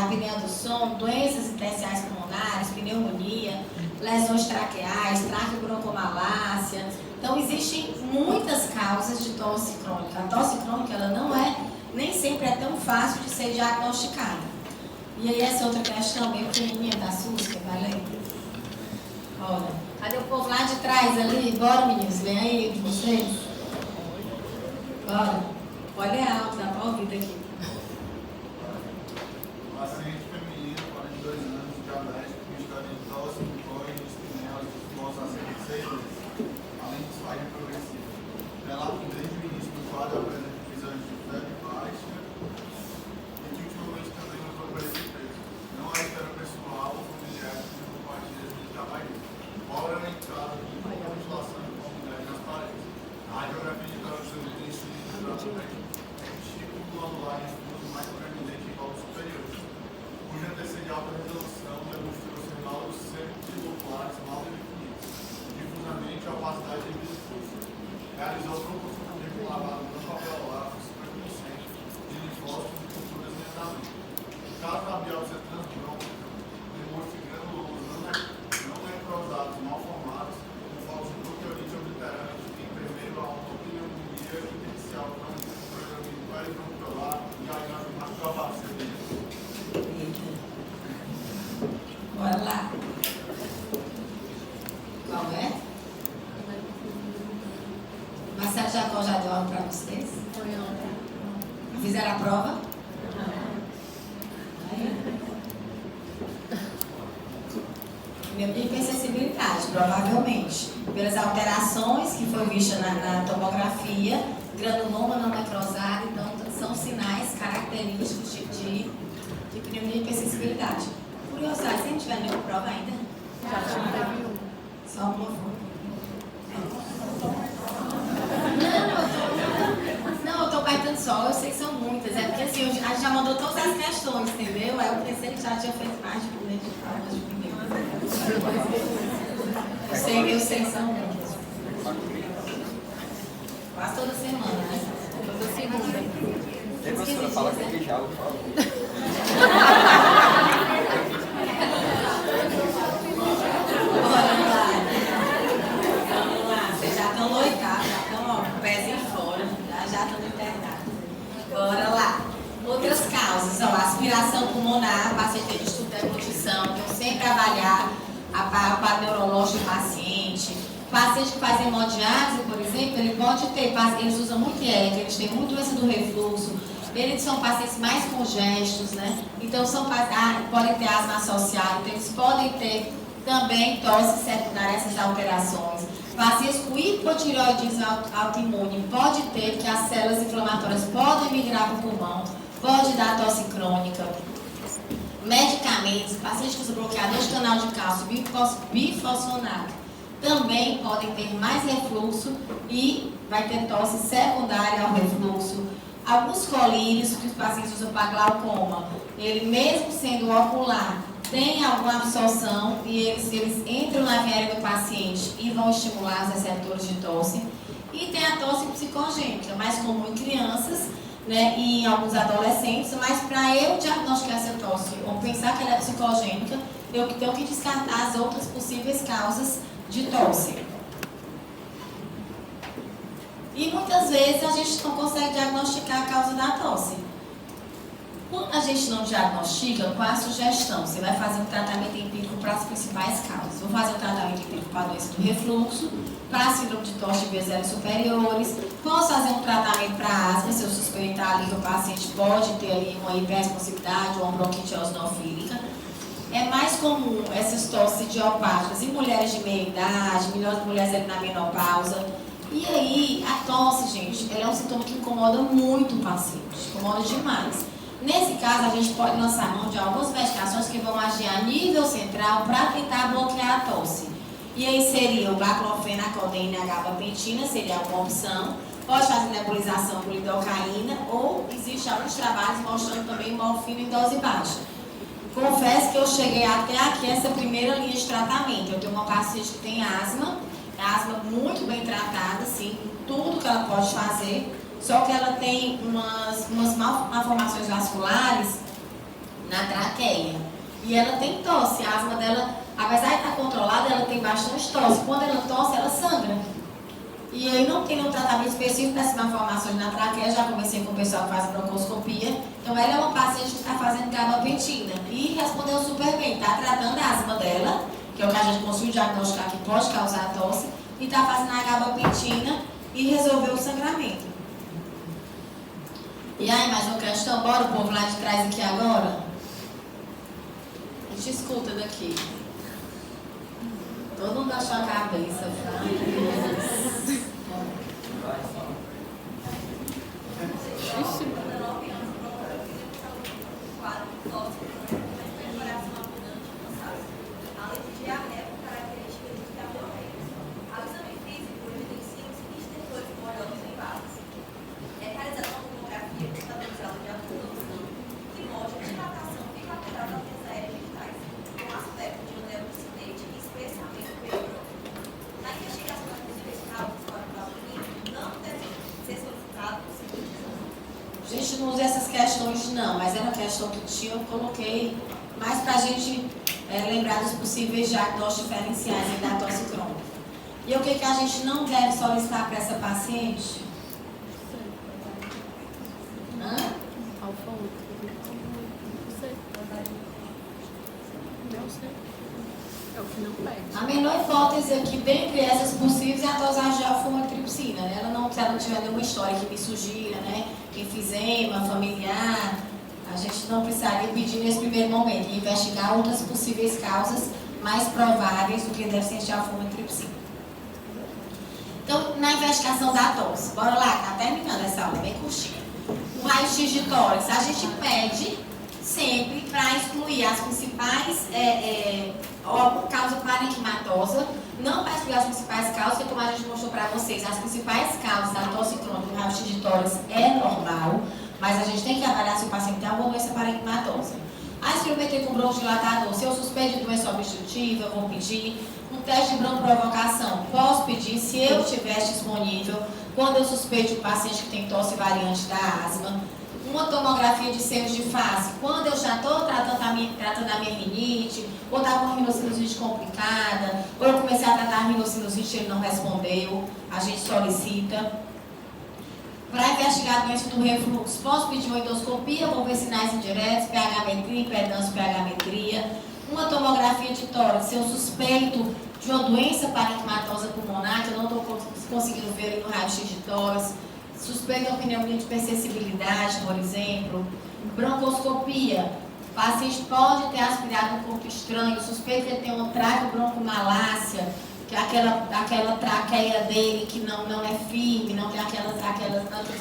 apneia do sono, doenças intersticiais pulmonares, pneumonia, lesões traqueais, traqueobroncomalácia. Então, existem muitas causas de tosse crônica. A tosse crônica, ela não nem sempre é tão fácil de ser diagnosticada. E aí, essa outra questão, bem pequenininha da SUS, que vai ler. Olha. Cadê o povo lá de trás ali? Bora, meninos, vem aí de vocês. Bora. Olha alto, dá pra ouvir daqui. Paciente feminino, 42 anos, diabético, com história de tosse, glicose, dispneia, disposta a 6 meses, além de esfagem progressiva. Relato desde o início do quadro apresenta visões de febre baixa, vocês? Fizeram a prova? Primeiro de hipersensibilidade, provavelmente, pelas alterações que foi vista na tomografia, granuloma não necrosado, então são sinais característicos de pneumonia de hipersensibilidade. Curiosidade, se não tiver nenhuma prova ainda? Só uma foto. Não, eu tô apertando só, eu sei que são muitas. É porque assim, a gente já mandou todas as questões, entendeu? Aí eu pensei que já tinha feito mais de provas de primeiro. Eu sei que são muitas. Quase toda semana, né? Toda segunda. E a professora fala com aquele diálogo, por favor. Vamos lá. Vocês já estão no oitavo, já estão, ó, com o pezinho fora, já estão no internato. Bora lá. Outras causas, ó, aspiração pulmonar, paciente tem distúrbio da deglutição, então sempre avaliar a parte neurológica do paciente. Paciente que faz hemodiálise, por exemplo, ele pode ter, eles usam muito ECA, eles têm muito doença do refluxo, eles são pacientes mais congestos, né? Então podem ter asma associada, então eles podem ter também tosse secundária, essas alterações. Pacientes com hipotireoidismo autoimune pode ter, porque as células inflamatórias podem migrar para o pulmão, pode dar tosse crônica. Medicamentos, pacientes que usam bloqueador de canal de cálcio bifosfonato também podem ter mais refluxo e vai ter tosse secundária ao refluxo. Alguns colírios que os pacientes usam para glaucoma, ele mesmo sendo ocular, tem alguma absorção e eles entram na viária do paciente e vão estimular os receptores de tosse. E tem a tosse psicogênica, mais comum em crianças, né, e em alguns adolescentes, mas para eu diagnosticar essa tosse ou pensar que ela é psicogênica, eu tenho que descartar as outras possíveis causas de tosse. E muitas vezes a gente não consegue diagnosticar a causa da tosse. Quando a gente não diagnostica, qual é a sugestão? Você vai fazer um tratamento empírico para as principais causas. Vou fazer um tratamento empírico para a doença do refluxo, para a síndrome de tosse de vias superiores. Posso fazer um tratamento para asma, se eu suspeitar ali que o paciente pode ter ali uma hiperresponsividade ou uma bronquite eosinofílica. É mais comum essas tosses idiopáticas em mulheres de meia idade, mulheres ali na menopausa. E aí, a tosse, gente, ela é um sintoma que incomoda muito o paciente, incomoda demais. Nesse caso, a gente pode lançar mão de algumas medicações que vão agir a nível central para tentar bloquear a tosse. E aí seria o baclofeno, a codeína e a gabapentina, seria uma opção. Pode fazer nebulização por lidocaína ou existe alguns trabalhos mostrando também morfina em dose baixa. Confesso que eu cheguei até aqui essa primeira linha de tratamento. Eu tenho uma paciente que tem asma muito bem tratada, assim, tudo que ela pode fazer, só que ela tem umas malformações vasculares na traqueia. E ela tem tosse, a asma dela, apesar de estar controlada, ela tem bastante tosse. Quando ela tosse, ela sangra. E aí não tem um tratamento específico dessas malformações na traqueia, já comecei com o pessoal que faz broncoscopia. Então ela é uma paciente que está fazendo gabapentina e respondeu super bem, está tratando a asma dela, que é o que a gente conseguiu diagnosticar que pode causar tosse, e está fazendo a gabapentina e resolveu o sangramento. E aí, mais uma questão, bora o povo lá de trás aqui agora? A gente escuta daqui. Todo mundo achou a cabeça, A gente não usa essas questões não, mas era uma questão que tinha, eu coloquei mais para a gente lembrar dos possíveis diagnósticos diferenciais da tosse crônica. E o que a gente não deve solicitar para essa paciente? Hã? É o que não pede. A menor hipótese aqui, dentre essas possíveis, é a dose argial fumotripsina, né? Ela não, se ela não tiver nenhuma história que me sugira, né? Enfisema familiar, a gente não precisaria pedir nesse primeiro momento e investigar outras possíveis causas mais prováveis do que deve ser argial fumotripsina. Então, na investigação da tosse, bora lá, tá terminando essa aula, bem curtinha. O raio-x de tórax, a gente pede sempre para excluir as principais causas parenquimatosa, não para excluir as principais causas, porque como a gente mostrou para vocês, as principais causas da tosse crônica do raio-x de tórax é normal, mas a gente tem que avaliar se o paciente tem alguma doença parenquimatosa. A espirometria com bronquidilatador, se eu suspeito de doença obstrutiva, eu vou pedir. Um teste de broncoprovocação, posso pedir se eu estiver disponível, quando eu suspeito de um paciente que tem tosse variante da asma. Uma tomografia de seios de face, quando eu já estou tratando a minha rinite, ou está com uma rinocinusite complicada, ou eu comecei a tratar a rinocinusite e ele não respondeu, a gente solicita. Para investigar a doença do refluxo, posso pedir uma endoscopia, vou ver sinais indiretos, pH-metria, impedância, pH-metria. Uma tomografia de tórax, se eu suspeito de uma doença parenquimatosa pulmonar, que eu não estou conseguindo ver ali no raio-x de tórax, suspeito de uma pneumonia de hipersensibilidade, por exemplo. Broncoscopia, o paciente pode ter aspirado um corpo estranho, suspeito que ele tem uma traqueobroncomalácia, que é aquela traqueia dele que não é firme, não tem aquelas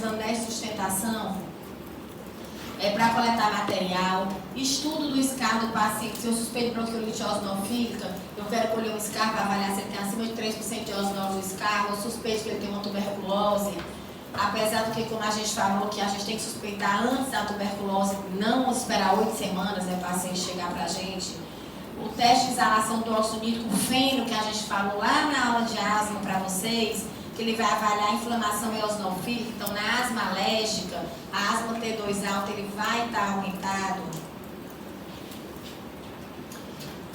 anéis de sustentação. Para coletar material, estudo do SCAR do paciente. Se eu suspeito de bronquiolite eosinofílica, eu quero colher um SCAR para avaliar se ele tem acima de 3% de eosinose no SCAR, ou suspeito que ele tem uma tuberculose. Apesar do que, como a gente falou, que a gente tem que suspeitar antes da tuberculose, não esperar 8 semanas, né, para o paciente chegar para a gente. O teste de exalação do óxido nítrico feno, que a gente falou lá na aula de asma para vocês, que ele vai avaliar a inflamação eosinofílica. Então, na asma alérgica, a asma T2 alta, ele vai estar aumentado.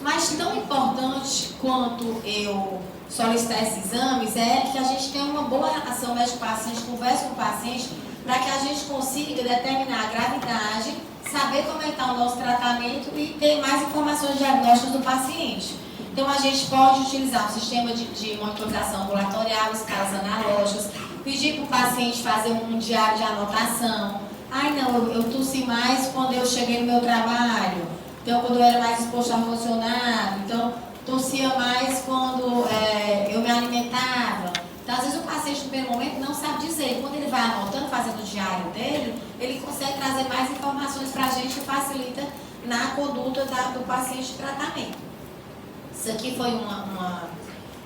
Mas tão importante quanto eu solicitar esses exames é que a gente tenha uma boa relação médico-paciente, converse com o paciente, para que a gente consiga determinar a gravidade, saber como é que está o nosso tratamento e ter mais informações diagnósticas do paciente. Então, a gente pode utilizar o sistema de monitorização ambulatorial, escalas analógicas, pedir para o paciente fazer um diário de anotação. Ai, não, eu tossi mais quando eu cheguei no meu trabalho, então, quando eu era mais exposto ao ar-condicionado, então, tossia mais quando eu me alimentava. Então, às vezes, o paciente, no primeiro momento, não sabe dizer. Quando ele vai anotando, fazendo o diário dele, ele consegue trazer mais informações para a gente e facilita na conduta do paciente de tratamento. Isso aqui foi um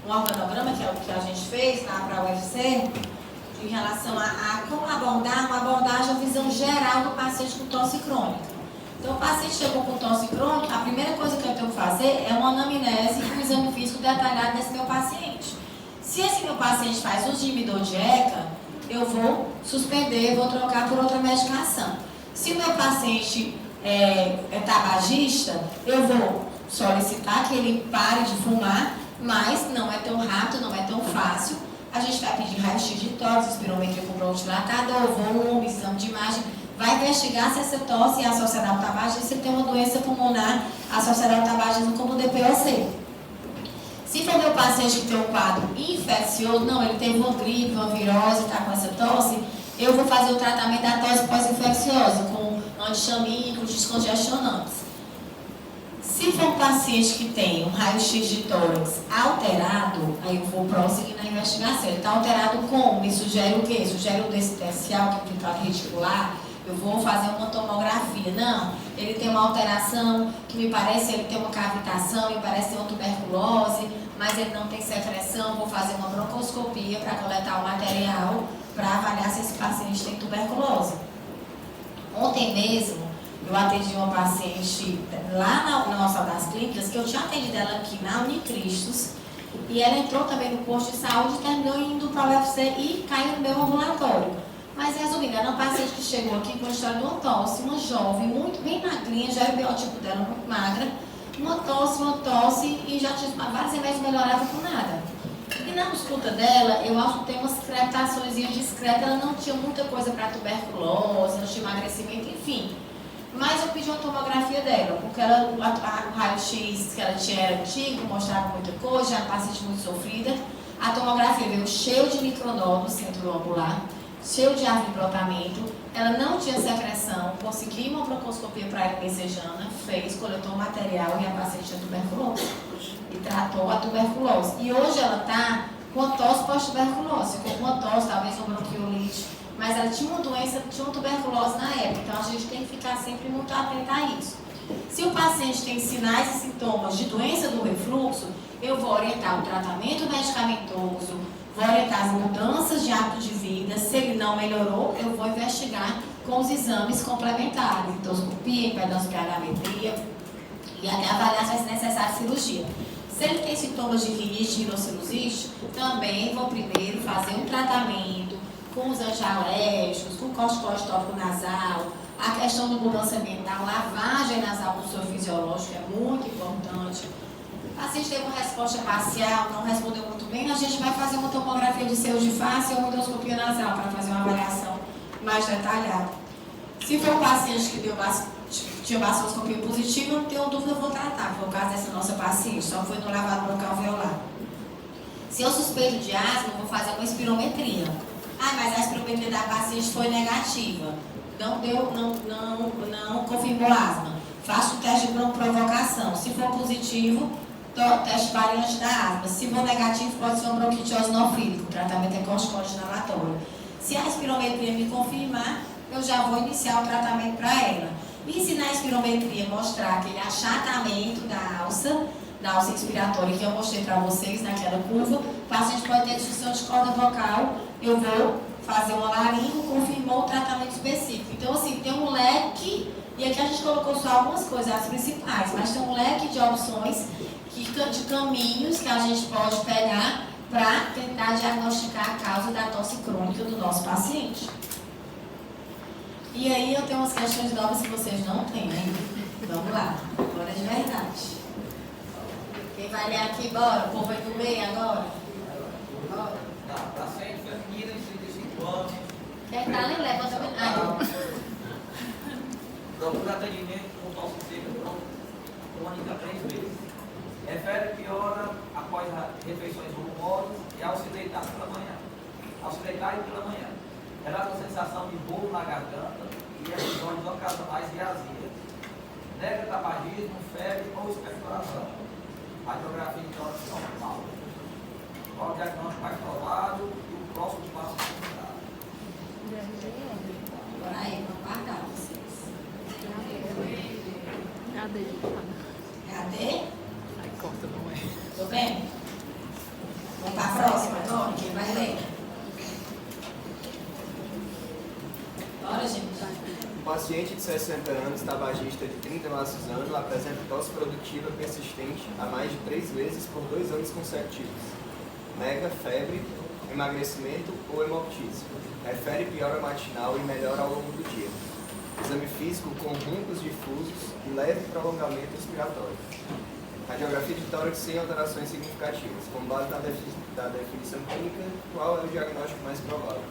organograma que é o que a gente fez lá para a UFC, em relação a como abordar uma abordagem, a visão geral do paciente com tosse crônica. Então, o paciente chegou com tosse crônica, a primeira coisa que eu tenho que fazer é uma anamnese e um exame físico detalhado desse meu paciente. Se esse meu paciente faz uso de inibidor de ECA, eu vou suspender, vou trocar por outra medicação. Se o meu paciente é tabagista, eu vou solicitar que ele pare de fumar, mas não é tão rápido, não é tão fácil. A gente vai pedir raio-x de tórax, espirometria com bronquidilatador, volume, exame de imagem, vai investigar se essa tosse é associada ao tabagismo, se tem uma doença pulmonar associada ao tabagismo como o DPOC. Se for meu paciente que tem um quadro infeccioso, não, ele teve uma gripe, uma virose, está com essa tosse, eu vou fazer o tratamento da tosse pós-infecciosa com antihistamínicos, descongestionantes. Se for um paciente que tem um raio-x de tórax alterado, aí eu vou prosseguir na investigação. Ele está alterado como? Me sugere o quê? Sugere um descentencial, que é um infiltrado reticular? Eu vou fazer uma tomografia. Não, ele tem uma alteração que me parece, ele tem uma cavitação, me parece ter uma tuberculose, mas ele não tem secreção. Vou fazer uma broncoscopia para coletar o material para avaliar se esse paciente tem tuberculose. Ontem mesmo, eu atendi uma paciente lá no Hospital das Clínicas, que eu tinha atendido ela aqui na Unicristos, e ela entrou também no posto de saúde e terminou indo para o UFC e caiu no meu ambulatório. Mas resumindo, era uma paciente que chegou aqui com a história de uma tosse, uma jovem, muito bem magrinha, já era o biotipo dela muito magra, uma tosse, e já tinha vários remédios, melhorava por nada. E na escuta dela, eu acho que tem umas crepitações discretas, ela não tinha muita coisa para tuberculose, não tinha emagrecimento, enfim. Mas eu pedi uma tomografia dela, porque ela, o raio-x que ela tinha era antigo, mostrava muita coisa, já era paciente muito sofrida. A tomografia veio cheio de micronódulos centro-lobular, cheio de árvore de brotamento. Ela não tinha secreção, consegui uma broncoscopia para ela messejana, fez, coletou o material e a paciente tinha tuberculose. E tratou a tuberculose. E hoje ela está com a tosse pós-tuberculose, com uma tosse, talvez uma bronquiolite. Mas ela tinha uma doença, tinha uma tuberculose na época, então a gente tem que ficar sempre muito atento a isso. Se o paciente tem sinais e sintomas de doença do refluxo, eu vou orientar o tratamento medicamentoso, vou orientar as mudanças de hábito de vida. Se ele não melhorou, eu vou investigar com os exames complementares, endoscopia, impedância pH-metria e até avaliar se é necessária cirurgia. Se ele tem sintomas de rinite, rinocinusite, também vou primeiro fazer um tratamento com os antialérgicos, com corticoide tópico nasal, a questão da mudança ambiental, lavagem nasal com soro fisiológico é muito importante. O paciente teve uma resposta parcial, não respondeu muito bem, a gente vai fazer uma tomografia de seio de face ou uma endoscopia nasal para fazer uma avaliação mais detalhada. Se for um paciente que tinha baciloscopia positiva, eu não tenho dúvida, eu vou tratar. Foi o caso dessa nossa paciente, só foi no lavado bronquial alveolar. Se eu suspeito de asma, eu vou fazer uma espirometria. Ah, mas a espirometria da paciente foi negativa. Não confirmou asma. Faço o teste de broncoprovocação. Se for positivo, teste variante da asma. Se for negativo, pode ser uma bronquite eosinofílica. O tratamento é corticoide inalatório. Se a espirometria me confirmar, eu já vou iniciar o tratamento para ela. E se na espirometria mostrar aquele achatamento da alça expiratória que eu mostrei para vocês naquela curva, o paciente pode ter disfunção de corda vocal, eu vou fazer uma laringo, confirmou o tratamento específico. Então, assim, tem um leque, e aqui a gente colocou só algumas coisas, as principais, mas tem um leque de opções, de caminhos que a gente pode pegar para tentar diagnosticar a causa da tosse crônica do nosso paciente. E aí eu tenho umas questões novas que vocês não têm ainda. Vamos lá, agora é de verdade. Quem vai ler aqui, bora? O povo vai do meio agora? Bora. Paciente feminina de 35 anos. Quem tá lendo, levanta o menino. Procura atendimento com tosse seca crônica 3 vezes. Refere piora após refeições volumosas e ao se deitar pela manhã. Ao se deitar e pela manhã. Relata a sensação de bolo na garganta e episódios ocasionais de azia. Nega tabagismo, febre ou expectoração. Radiografia de tórax normal. Qual o diagnóstico mais provável e o próximo passo a ser dado? Agora aí, vamos guardar vocês. Cadê? Ai, corta, não é. Tudo bem? Vamos para a próxima agora? Quem vai ler? Bora, gente. Um paciente de 60 anos, tabagista de 30 anos, apresenta tosse produtiva persistente há mais de 3 vezes por 2 anos consecutivos. Nega febre, emagrecimento ou hemoptise. Refere piora matinal e melhora ao longo do dia. Exame físico com roncos difusos e leve prolongamento respiratório. Radiografia de tórax sem alterações significativas. Com base na definição clínica, qual é o diagnóstico mais provável?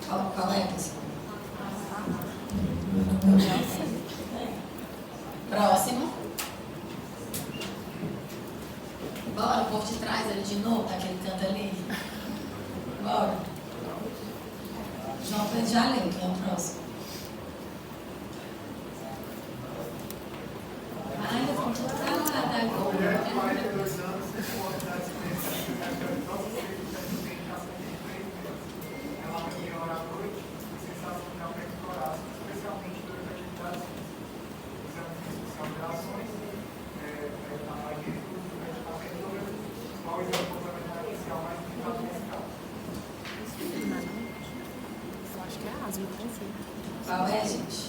Qual é, pessoal? Próximo. Bora, o povo de trás ali de novo, daquele canto ali. Bora. João Pedro já leu, quem é o próximo? Ai, eu tô toda calada Mulher de agora. 42 anos, tem oportunidade de experiência, ela vai melhorar à noite, com sensação de aumento do coração, especialmente durante atividades físicas. Exame físico sem alterações, tratamento do medicamento, qual o exame complementar inicial mais indicado nesse caso? Eu acho que é asma, não sei. Qual é, gente?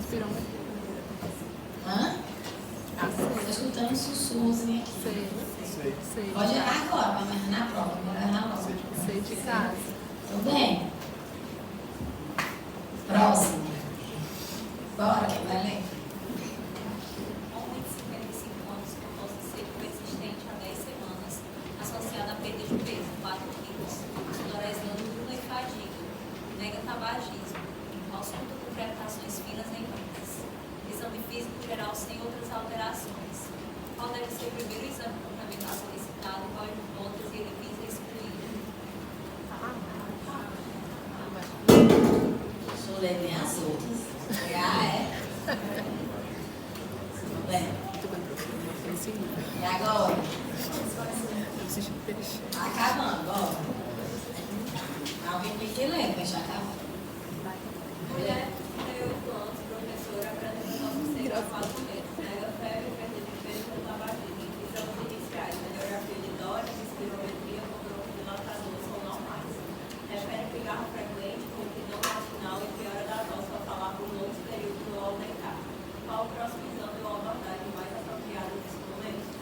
Espirometria. Hã? Ah, Estou sei. escutando sussurros aqui. Sei. Pode errar agora, mas errar na prova, não vai errar logo. Sei de casa. Tudo bem? Próximo. Bora, quem vai ler? Homem de 55 anos com tosse seca persistente há 10 semanas, associada à perda de peso, 4 quilos, floresando e fadiga, nega tabagismo, E agora? Existe peixe. Tá acabando, ó. Alguém tem que ler, deixa acabar. Mulher, 38 anos, professora, apresenta tosse seca há 4 meses. Nega febre, perda de peso, tabagismo. Exames iniciais, radiografia de Doppler, espirometria, com bronquidilatador, são normais. Refere pigarro frequente, rouquidão matinal e piora da tosse ao falar por longos períodos ou ao deitar. Qual o próximo exame ou abordagem mais apropriada nesse momento?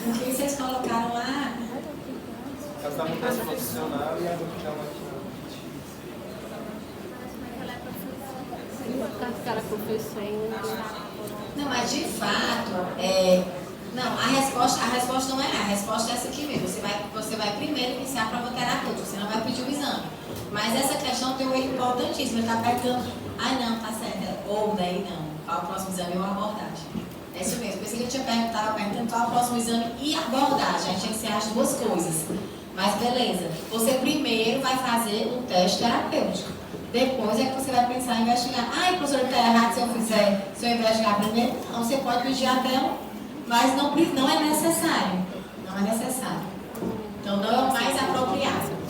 O que vocês colocaram lá? Por causa da mudança posicional e a rouquidão matinal. Cara, professor. Não, mas de fato, não, a resposta não é a resposta é essa aqui mesmo. Você vai primeiro iniciar a prova terapêutica, você não vai pedir o exame. Mas essa questão tem um erro importantíssimo, ele está perguntando, não, tá certo, ou daí não, qual o próximo exame ou abordagem. É isso mesmo, pensei que ele tinha perguntado qual o próximo exame e abordagem, a gente tinha que ser as duas coisas. Mas beleza, você primeiro vai fazer um teste terapêutico. Depois é que você vai pensar em investigar. Professor, está errado se eu investigar primeiro? Não, você pode pedir até um, mas não é necessário. Não é necessário. Então não é o mais apropriado.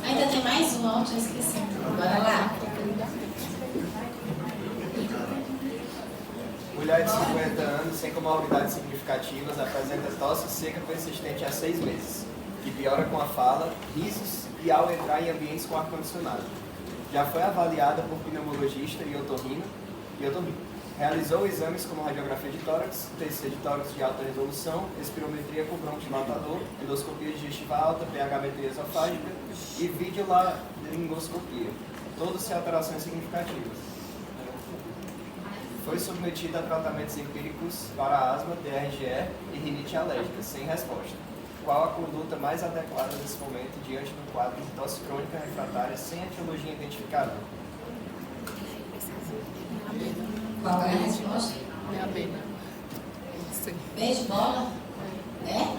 Ainda tem mais um, ó, já esqueci. Bora lá. Mulher de 50 anos, sem comorbidades significativas, apresenta tosse seca persistente há 6 meses, que piora com a fala, risos e ao entrar em ambientes com ar-condicionado. Já foi avaliada por pneumologista e otorrino. Realizou exames como radiografia de tórax, TC de tórax de alta resolução, espirometria com bronquidilatador, endoscopia digestiva alta, pH-metria esofágica e videolaringoscopia, todos sem alterações significativas. Foi submetida a tratamentos empíricos para asma, DRGE e rinite alérgica, sem resposta. Qual a conduta mais adequada nesse momento diante do quadro de tosse crônica refratária sem etiologia identificada? Qual é a resposta? É a B. Sim. Beijo, bola? É?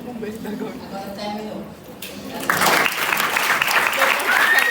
Um beijo agora. Agora terminou.